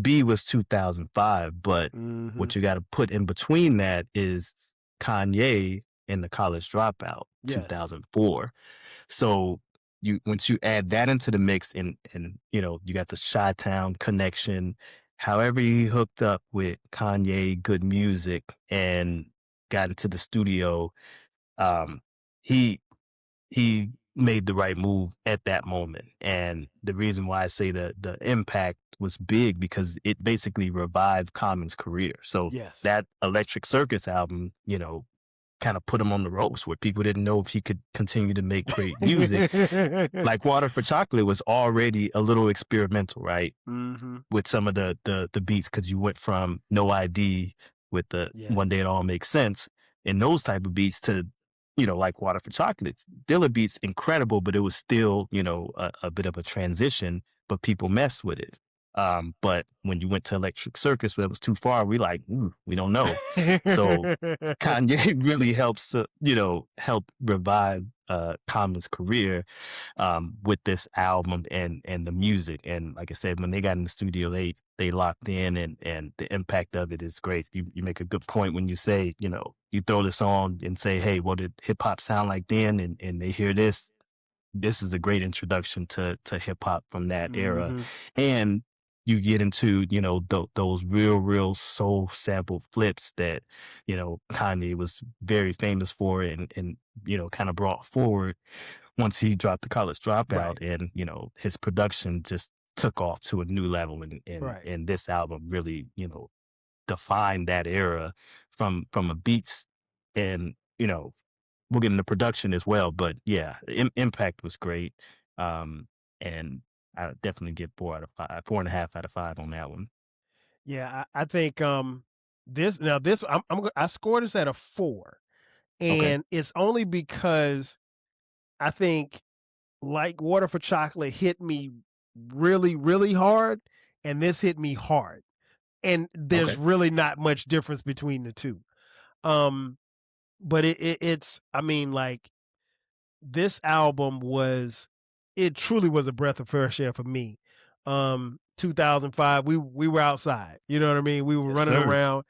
B was 2005. But what you got to put in between that is Kanye and the College Dropout, 2004. So once you add that into the mix, and you got the Chi-Town connection, however he hooked up with Kanye, Good Music, and got into the studio, he made the right move at that moment. And the reason why I say the impact was big, because it basically revived Common's career. So that Electric Circus album, kind of put him on the ropes, where people didn't know if he could continue to make great music. Like Water for Chocolate was already a little experimental, right? With some of the beats, because you went from No ID with the One Day It All Makes Sense and those type of beats to Like Water for Chocolate. Dilla beats incredible, but it was still a bit of a transition, but people messed with it. But when you went to Electric Circus, where it was too far, we we don't know. So Kanye really helps to, help revive Common's career with this album and the music. And like I said, when they got in the studio, they locked in, and the impact of it is great. You make a good point when you say, you throw this on and say, hey, what did hip hop sound like then? And they hear this. This is a great introduction to hip hop from that era. And you get into, those real soul sample flips that, Kanye was very famous for, and kind of brought forward once he dropped the College Dropout. And, his production just took off to a new level. And this album really, defined that era from a beats, and, we'll get into production as well. But yeah, impact was great. And I would definitely get 4.5 out of 5 on that one. Yeah, I think I scored this at a 4, and it's only because I think Like Water for Chocolate hit me really, really hard, and this hit me hard, and there's really not much difference between the two. But it's, I mean, like, this album it truly was a breath of fresh air for me. 2005, we were outside, you know what I mean? We were running around,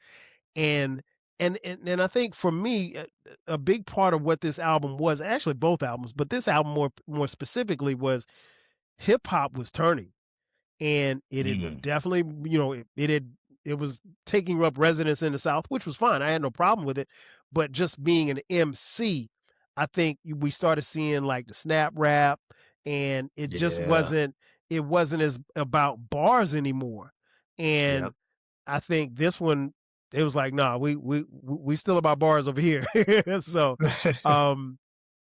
and I think for me, a big part of what this album was, actually both albums, but this album more specifically, was hip hop was turning. and it had definitely, it was taking up residence in the South, which was fine. I had no problem with it. But just being an MC, I think we started seeing like the snap rap, and it just Yeah. it wasn't as about bars anymore. And Yep. I think this one, it was like, nah, we still about bars over here. So um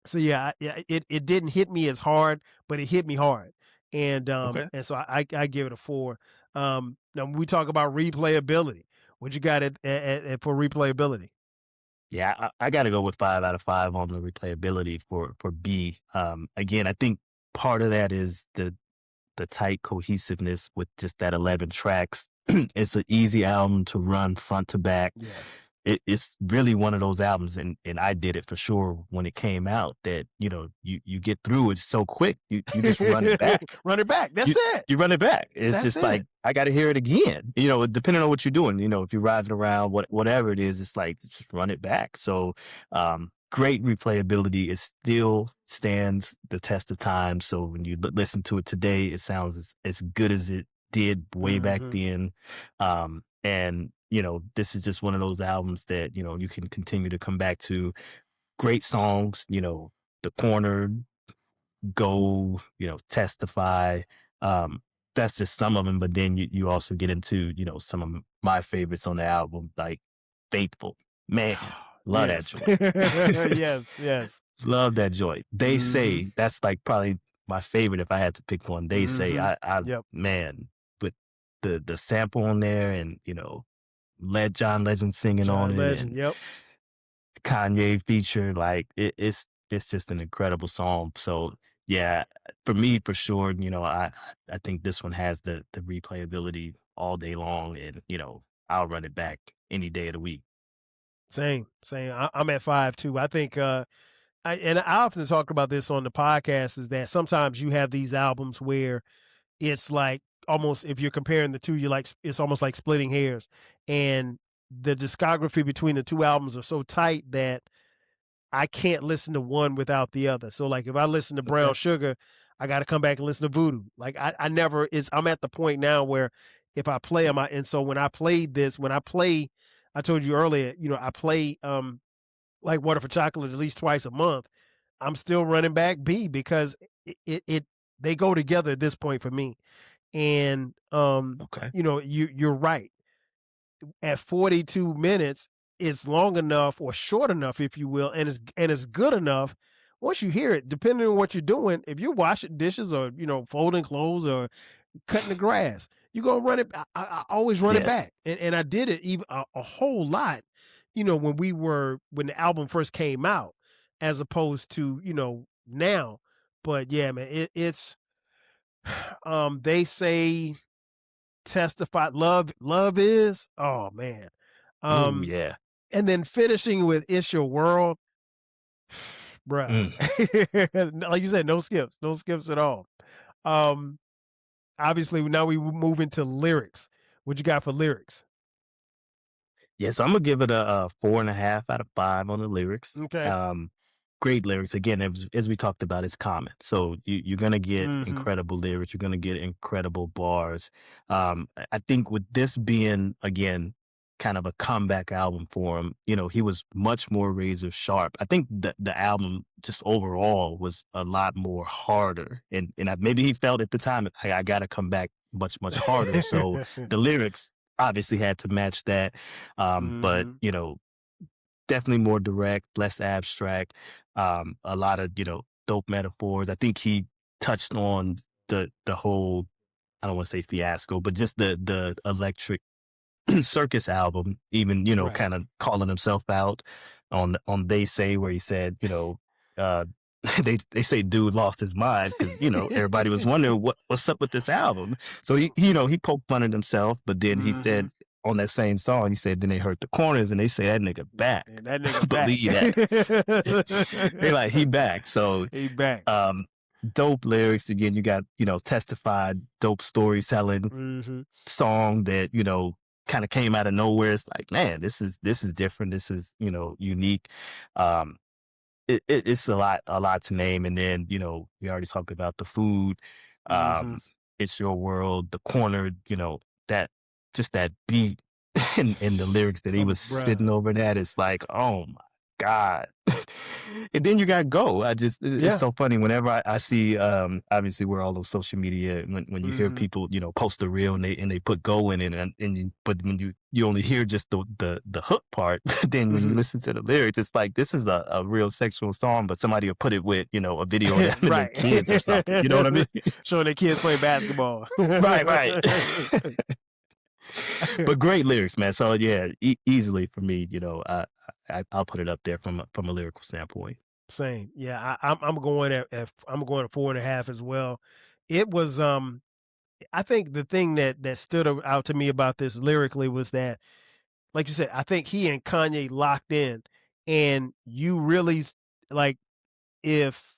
so yeah, it didn't hit me as hard, but it hit me hard. Okay. And so I give it a 4. Now when we talk about replayability, what you got for replayability? Yeah, I got to go with 5 out of 5 on the replayability for B. Again, I think part of that is the tight cohesiveness with just that 11 tracks. It's an easy album to run front to back. Yes. It's really one of those albums, and I did it for sure when it came out, that, you get through it so quick, you just run it back. Run it back. That's You it. you run it back. It's That's just like, it. I gotta hear it again, depending on what you're doing. If you're riding around, whatever it is, it's like, just run it back. So, great replayability. It still stands the test of time. So when you listen to it today, it sounds as good as it did way back Mhm. then. And this is just one of those albums that, you can continue to come back to. Great songs, The Corner, Go, Testify. Um, that's just some of them, but then you also get into, some of my favorites on the album, like Faithful. Man, love that Yes. joint. Yes, yes. Love that joint. They Mhm. Say, that's like probably my favorite if I had to pick one. They Say, Mhm. I Yep. man, with the sample on there, and, John Legend singing on John it, Legend. and Yep. Kanye feature, like, it's just an incredible song. So yeah, for me, for sure, I think this one has the replayability all day long, and, I'll run it back any day of the week. Same, same. I'm at 5 too. I think I often talk about this on the podcast, is that sometimes you have these albums where it's like, almost, if you're comparing the two, it's almost like splitting hairs. And the discography between the two albums are so tight that I can't listen to one without the other. So like if I listen to Brown Okay. Sugar, I got to come back and listen to Voodoo. Like I never is. I'm at the point now where if I play them, and so when I played this, when I play, I told you earlier, I play like Water for Chocolate at least twice a month. I'm still running back B, because it they go together at this point for me. And Okay. you're right. At 42 minutes, it's long enough, or short enough, if you will, and it's good enough. Once you hear it, depending on what you're doing, if you're washing dishes, or folding clothes, or cutting the grass, you gonna run it. I always run it Yes. back, and I did it even a whole lot. When the album first came out, as opposed to now. But yeah, man, it's They Say, Testify, Love Is. Oh man, Ooh, um, yeah. and then finishing with It's Your World, bruh. Mm. Like you said, no skips at all. Um, Obviously now we move into lyrics. What you got for lyrics? Yeah, so I'm gonna give it a 4.5 out of 5 on the lyrics. Okay. Great lyrics. Again, as we talked about, it's common. So you're gonna get Mm-hmm. incredible lyrics. You're gonna get incredible bars. I think with this being, again, kind of a comeback album for him, he was much more razor sharp. I think the album just overall was a lot more harder, and maybe he felt at the time, I got to come back much harder. So the lyrics obviously had to match that. But Mm-hmm. definitely more direct, less abstract, a lot of, dope metaphors. I think he touched on the whole, I don't want to say fiasco, but just the electric circus album, even, Right. kind of calling himself out on They Say, where he said, uh they say dude lost his mind because, everybody was wondering what's up with this album. So he poked fun at himself, but then he Mm-hmm. said on that same song, he said, then they hurt the corners and they say that nigga back. And that nigga back. Believe that. They like, he back. So He back. um dope lyrics. Again, you got, Testified, dope storytelling Mm-hmm. song that, kind of came out of nowhere. It's like, man, this is different. This is, unique. Um it's a lot to name. And then, we already talked about the food. Mm-hmm. It's Your World, The Corner, that just that beat and the lyrics that he was Bruh. spitting over that, it's like, oh my God. And then you got Go. It's Yeah. so funny whenever I see, obviously we're all on social media, when you hear people, post a reel and they put Go in it, but when you only hear just the hook part, then when you listen to the lyrics, it's like, this is a real sexual song, but somebody will put it with, a video of them and their Right. kids or something. You know what I mean? Showing their kids playing basketball. Right. But great lyrics, man. So yeah, easily for me, I'll put it up there from a lyrical standpoint. Same. Yeah, I'm going at I'm going at 4.5 as well. It was I think the thing that stood out to me about this lyrically was that, like you said, I think he and Kanye locked in, and you really like, if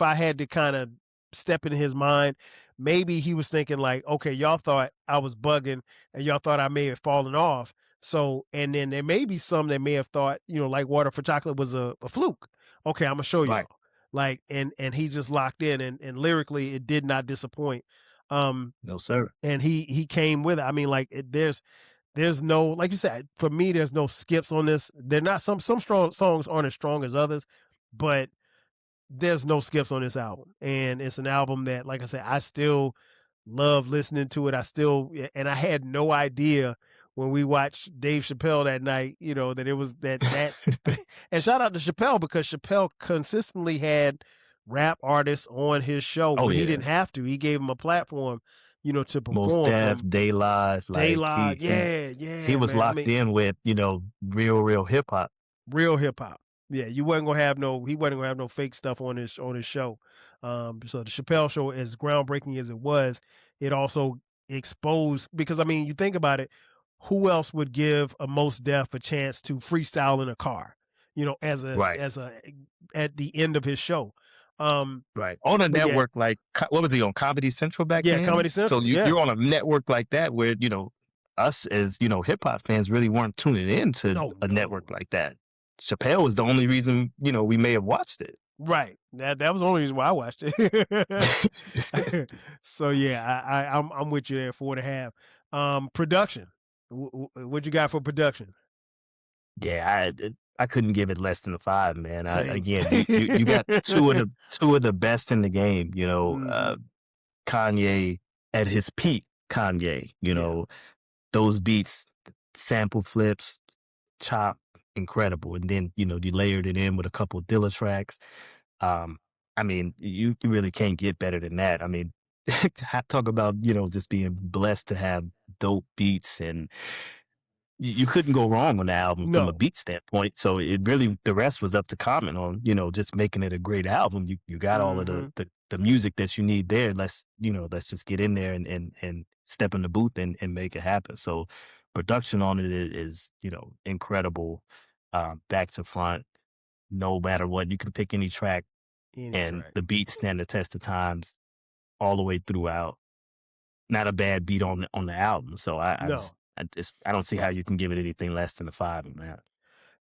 I had to kind of step in his mind, maybe he was thinking like, okay, y'all thought I was bugging and y'all thought I may have fallen off. So, and then there may be some that may have thought, like Water for Chocolate was a fluke. Okay, I'm gonna show Right. y'all. Like, and he just locked in, and lyrically it did not disappoint. No, sir. And he came with it. I mean, like there's no, like you said, for me, there's no skips on this. They're not, some strong songs aren't as strong as others, but there's no skips on this album. And it's an album that, like I said, I still love listening to it. And I had no idea when we watched Dave Chappelle that night, that it was that. And shout out to Chappelle, because Chappelle consistently had rap artists on his show Oh when he yeah. didn't have to. He gave him a platform, to Most perform. Def, Day Live, Day like Live, he was man. locked in with, real hip hop. Real hip hop. Yeah, he wasn't gonna have no fake stuff on his show. So the Chappelle show, as groundbreaking as it was, it also exposed, because I mean, you think about it, who else would give a Most Def a chance to freestyle in a car, Right. as a at the end of his show. Right. On a But yeah. network like, what was he on, Comedy Central back Yeah, then? Comedy Central, So yeah. you're on a network like that where, us as, hip hop fans really weren't tuning into Oh, a no. network like that. Chappelle was the only reason, we may have watched it. Right. That was the only reason why I watched it. So yeah, I'm with you there, 4.5. Production. What you got for production? Yeah, I couldn't give it less than a 5, man. Same. Again, you got two of the best in the game. Kanye at his peak. Kanye, those beats, sample flips, chop, incredible. And then you layered it in with a couple of Dilla tracks. I mean, you really can't get better than that. I mean, talk about just being blessed to have dope beats, and you couldn't go wrong on the album from a beat standpoint. So it really, the rest was up to Common on, just making it a great album. You got all of the music that you need there. Let's just get in there and step in the booth and make it happen. So production on it is incredible, back to front, no matter what. You can pick any track, the beats stand the test of times all the way throughout. Not a bad beat on the album. So I don't see how you can give it anything less than a 5 on that.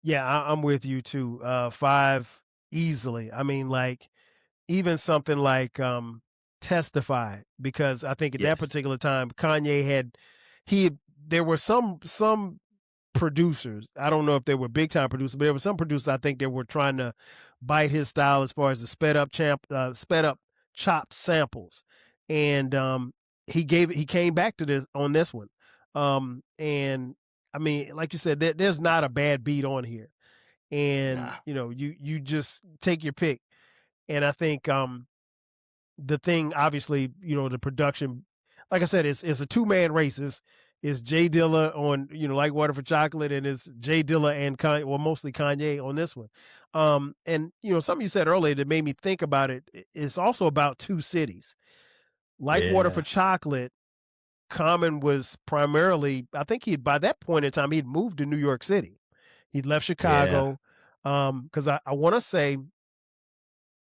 Yeah, I'm with you too. 5 easily. I mean, like, even something like Testify, because I think at that particular time Kanye there were some producers, I don't know if they were big time producers, but there were some producers I think that were trying to bite his style as far as the sped up chopped samples. And he came back to this on this one. And I mean, like you said, there's not a bad beat on here. And you just take your pick. And I think the thing, obviously, the production, like I said, it's a 2-man race. Is Jay Dilla on, like Water for Chocolate, and it's Jay Dilla and Kanye, well, mostly Kanye on this one. And something you said earlier that made me think about it. It's also about 2 cities. Like Water for Chocolate, Common was primarily, I think by that point in time, he'd moved to New York City. He'd left Chicago. Because I want to say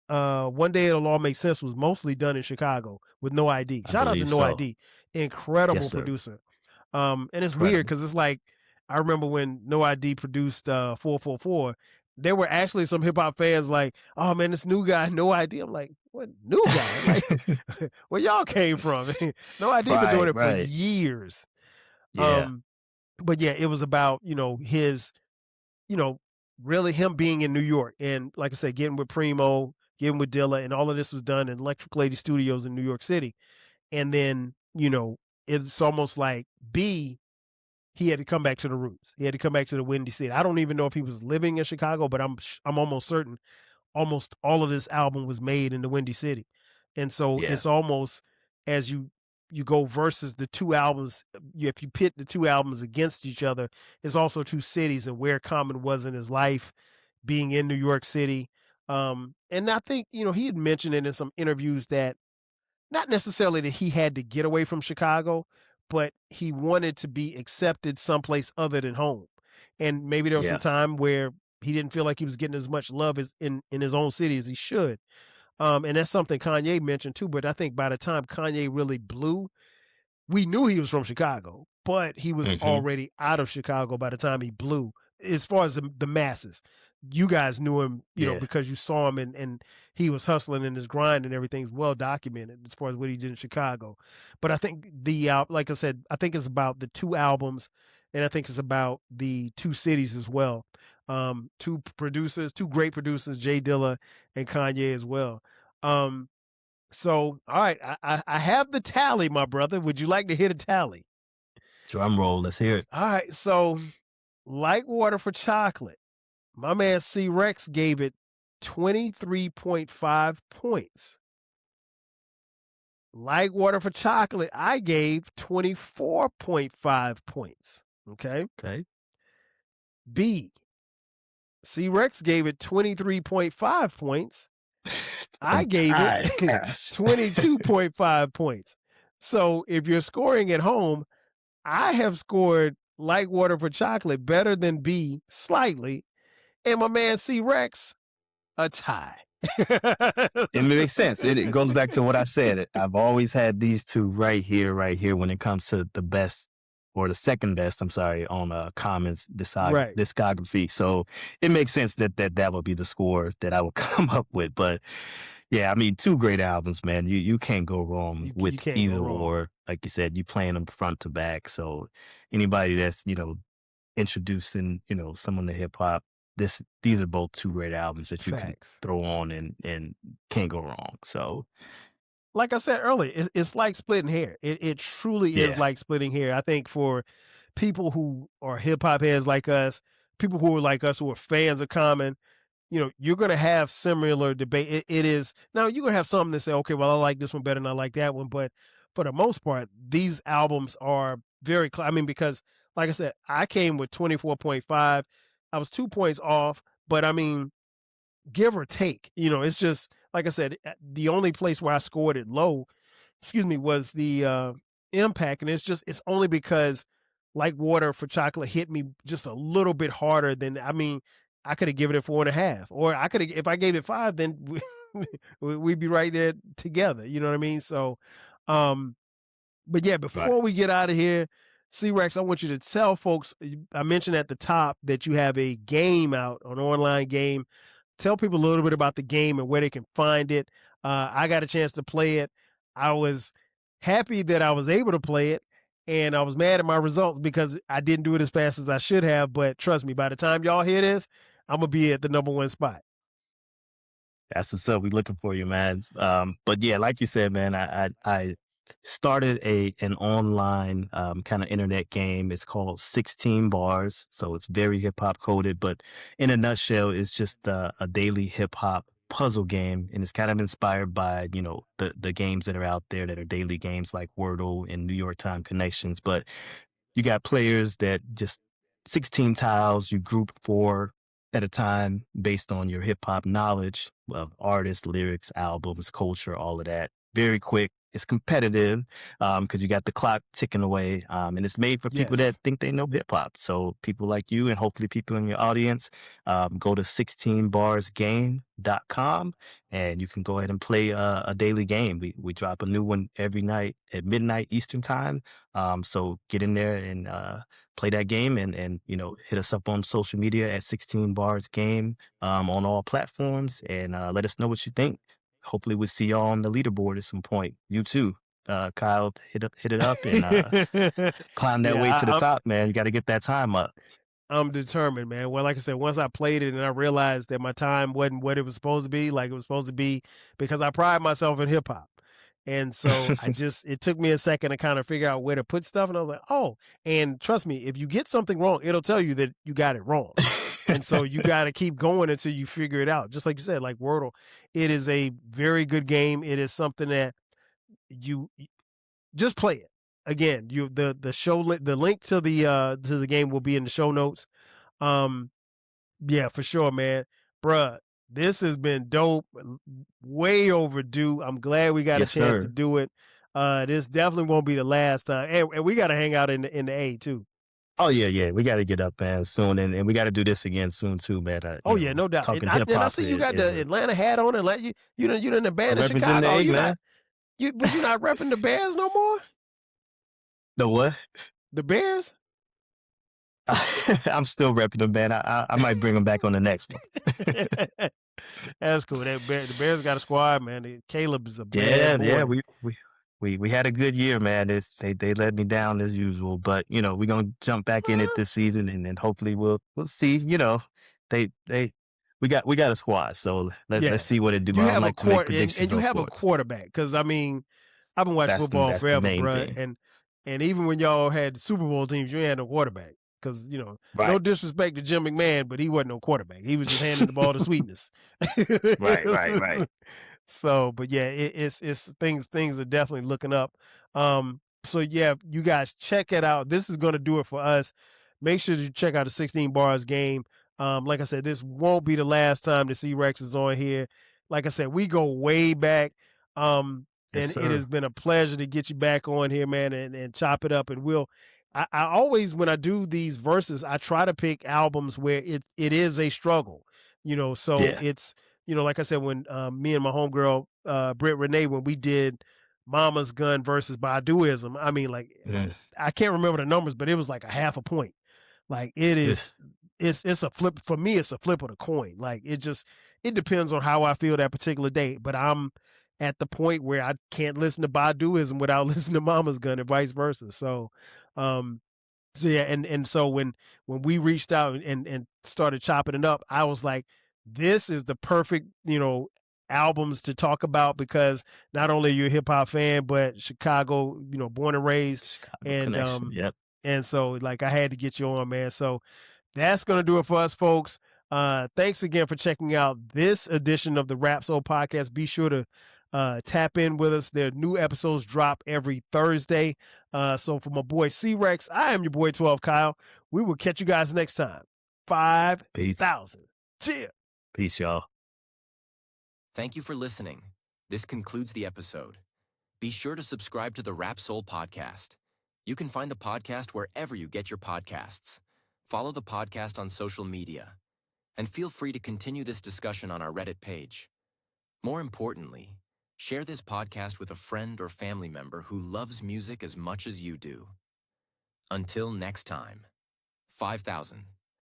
One Day It'll All Make Sense was mostly done in Chicago with No ID. Shout out to No ID. Incredible producer. And it's weird because it's like, I remember when No ID produced 444, there were actually some hip hop fans like, oh man, this new guy, No ID. I'm like, what new guy? Like, where y'all came from? No idea. Been doing Right, it for right. years. Yeah, But yeah, it was about, his, you know, really him being in New York. And like I said, getting with Primo, getting with Dilla, and all of this was done in Electric Lady Studios in New York City. And then, it's almost like B, he had to come back to the roots. He had to come back to the Windy City. I don't even know if he was living in Chicago, but I'm almost certain almost all of this album was made in the Windy City. And so yeah, it's almost as you go versus the two albums, if you pit the two albums against each other, it's also two cities and where Common was in his life, being in New York City. And I think, he had mentioned it in some interviews that not necessarily that he had to get away from Chicago, but he wanted to be accepted someplace other than home. And maybe there was some yeah. time where he didn't feel like he was getting as much love as in his own city as he should. And that's something Kanye mentioned too. But I think by the time Kanye really blew, we knew he was from Chicago, but he was Hmm. already out of Chicago by the time he blew. As far as the masses, you guys knew him, Yeah. because you saw him and he was hustling in his grind and everything's well documented as far as what he did in Chicago. But I think like I said, I think it's about the two albums, and I think it's about the two cities as well. Two producers, two great producers, Jay Dilla and Kanye as well. So, all right, I have the tally, my brother. Would you like to hit a tally? Drum roll. Let's hear it. All right, so like water for chocolate, my man C-Rex gave it 23.5 points. Like water for chocolate, I gave 24.5 points. Okay. Okay. B, C-Rex gave it 23.5 points. I I'm gave tired. it Gosh. 22.5 points. So if you're scoring at home, I have scored like water for chocolate better than B slightly, and my man C-Rex a tie. It makes sense. It goes back to what I said. I've always had these two right here when it comes to the best or the second best, I'm sorry, on Common's Right. discography. So it makes sense that would be the score that I would come up with. But yeah, I mean, two great albums, man. You can't go wrong You with can't go either wrong. or. Like you said, you playing them front to back. So anybody that's, introducing, someone to hip hop, these are both two great albums that you can Facts. throw on and can't go wrong. So Like I said earlier, it's like splitting hair. It truly is yeah, like splitting hair. I think for people who are hip hop heads like us, people who are like us who are fans of Common, you're going to have similar debate. It is now you're going to have something that say, okay, well, I like this one better than I like that one. But for the most part, these albums are very, I mean, because like I said, I came with 24.5. I was 2 points off, but I mean, give or take, it's just, like I said, the only place where I scored it low, was the impact. And it's only because like water for chocolate hit me just a little bit harder than, I mean, I could have given it 4.5, or I could have, if I gave it 5, then we'd be right there together. You know what I mean? So, but yeah, right. before we get out of here, C-Rex, I want you to tell folks, I mentioned at the top that you have a game out, an online game. Tell people a little bit about the game and where they can find it. I got a chance to play it. I was happy that I was able to play it, and I was mad at my results because I didn't do it as fast as I should have. But trust me, by the time y'all hear this, I'm gonna be at the number one spot. That's what's up. We looking for you, man. But yeah, like you said, man, I started an online kind of internet game. It's called 16 Bars. So it's very hip hop coded, but in a nutshell, it's just a daily hip hop puzzle game. And it's kind of inspired by, the games that are out there that are daily games like Wordle and New York Time Connections. But you got players that just 16 tiles, you group four at a time based on your hip hop knowledge of artists, lyrics, albums, culture, all of that. Very quick. It's competitive because you got the clock ticking away, and it's made for people that Yes. think they know hip hop. So people like you and hopefully people in your audience, go to 16barsgame.com and you can go ahead and play a daily game. We drop a new one every night at midnight Eastern time. So get in there and play that game and hit us up on social media at 16 Bars Game on all platforms and let us know what you think. hopefully we'll see y'all on the leaderboard at some point. You too. Kyle, hit it up and climb that way to the top, man. You got to get that time up. I'm determined, man. Well, like I said, once I played it and I realized that my time wasn't what it was supposed to be, like it was supposed to be, because I pride myself in hip hop. And so it took me a second to kind of figure out where to put stuff. And I was like, oh, and trust me, if you get something wrong, it'll tell you that you got it wrong. And so you got to keep going until you figure it out. Just like you said, like Wordle, it is a very good game. It is something that you just play it. Again, the link to the game will be in the show notes. Yeah, for sure, man. Bruh, this has been dope. Way overdue. I'm glad we got a chance to do it. This definitely won't be the last time. And we got to hang out in the A too. Oh yeah. We got to get up, man, soon, and we got to do this again soon too, man. No doubt. Talking hip hop. And I see you got the Atlanta hat on, and like you in the band in Chicago. But you not repping the Bears no more? The what? The Bears? I'm still repping them, man. I might bring them back on the next one. That's cool. The Bears got a squad, man. Caleb is a bad boy. Yeah. We had a good year, man. They let me down as usual, but we're gonna jump back in it this season, and then hopefully we'll see. We got a squad, so let's see what it do. I don't like to make predictions, and you have a quarterback, because I mean, I've been watching football forever, bro. And even when y'all had Super Bowl teams, you ain't had no quarterback. Because, no disrespect to Jim McMahon, but he wasn't no quarterback. He was just handing the ball to Sweetness. Right. So, but yeah, it's things are definitely looking up. So yeah, you guys check it out. This is going to do it for us. Make sure you check out the 16 Bars game. Like I said, this won't be the last time the C-Recks is on here. Like I said, we go way back. It has been a pleasure to get you back on here, man, and chop it up. And I always, when I do these verses, I try to pick albums where it is a struggle, so it's, like I said, when me and my homegirl, Britt Renee, when we did Mama's Gun versus Baduism, I mean, like, I can't remember the numbers, but it was like a half a point. Like, it is, it's a flip. For me, it's a flip of the coin. Like, it depends on how I feel that particular day, but I'm at the point where I can't listen to Baduism without listening to Mama's Gun and vice versa. So, yeah, and so when we reached out and started chopping it up, I was like, this is the perfect, albums to talk about, because not only are you a hip hop fan, but Chicago, born and raised, Chicago connection. And so like I had to get you on, man. So that's gonna do it for us, folks. Thanks again for checking out this edition of the Rap Soul Podcast. Be sure to tap in with us. Their new episodes drop every Thursday. So for my boy C-Recks, I am your boy 12 Kyle. We will catch you guys next time. 5,000. Cheers. Peace, y'all. Thank you for listening. This concludes the episode. Be sure to subscribe to the Rap Soul Podcast. You can find the podcast wherever you get your podcasts. Follow the podcast on social media. And feel free to continue this discussion on our Reddit page. More importantly, share this podcast with a friend or family member who loves music as much as you do. Until next time, 5,000.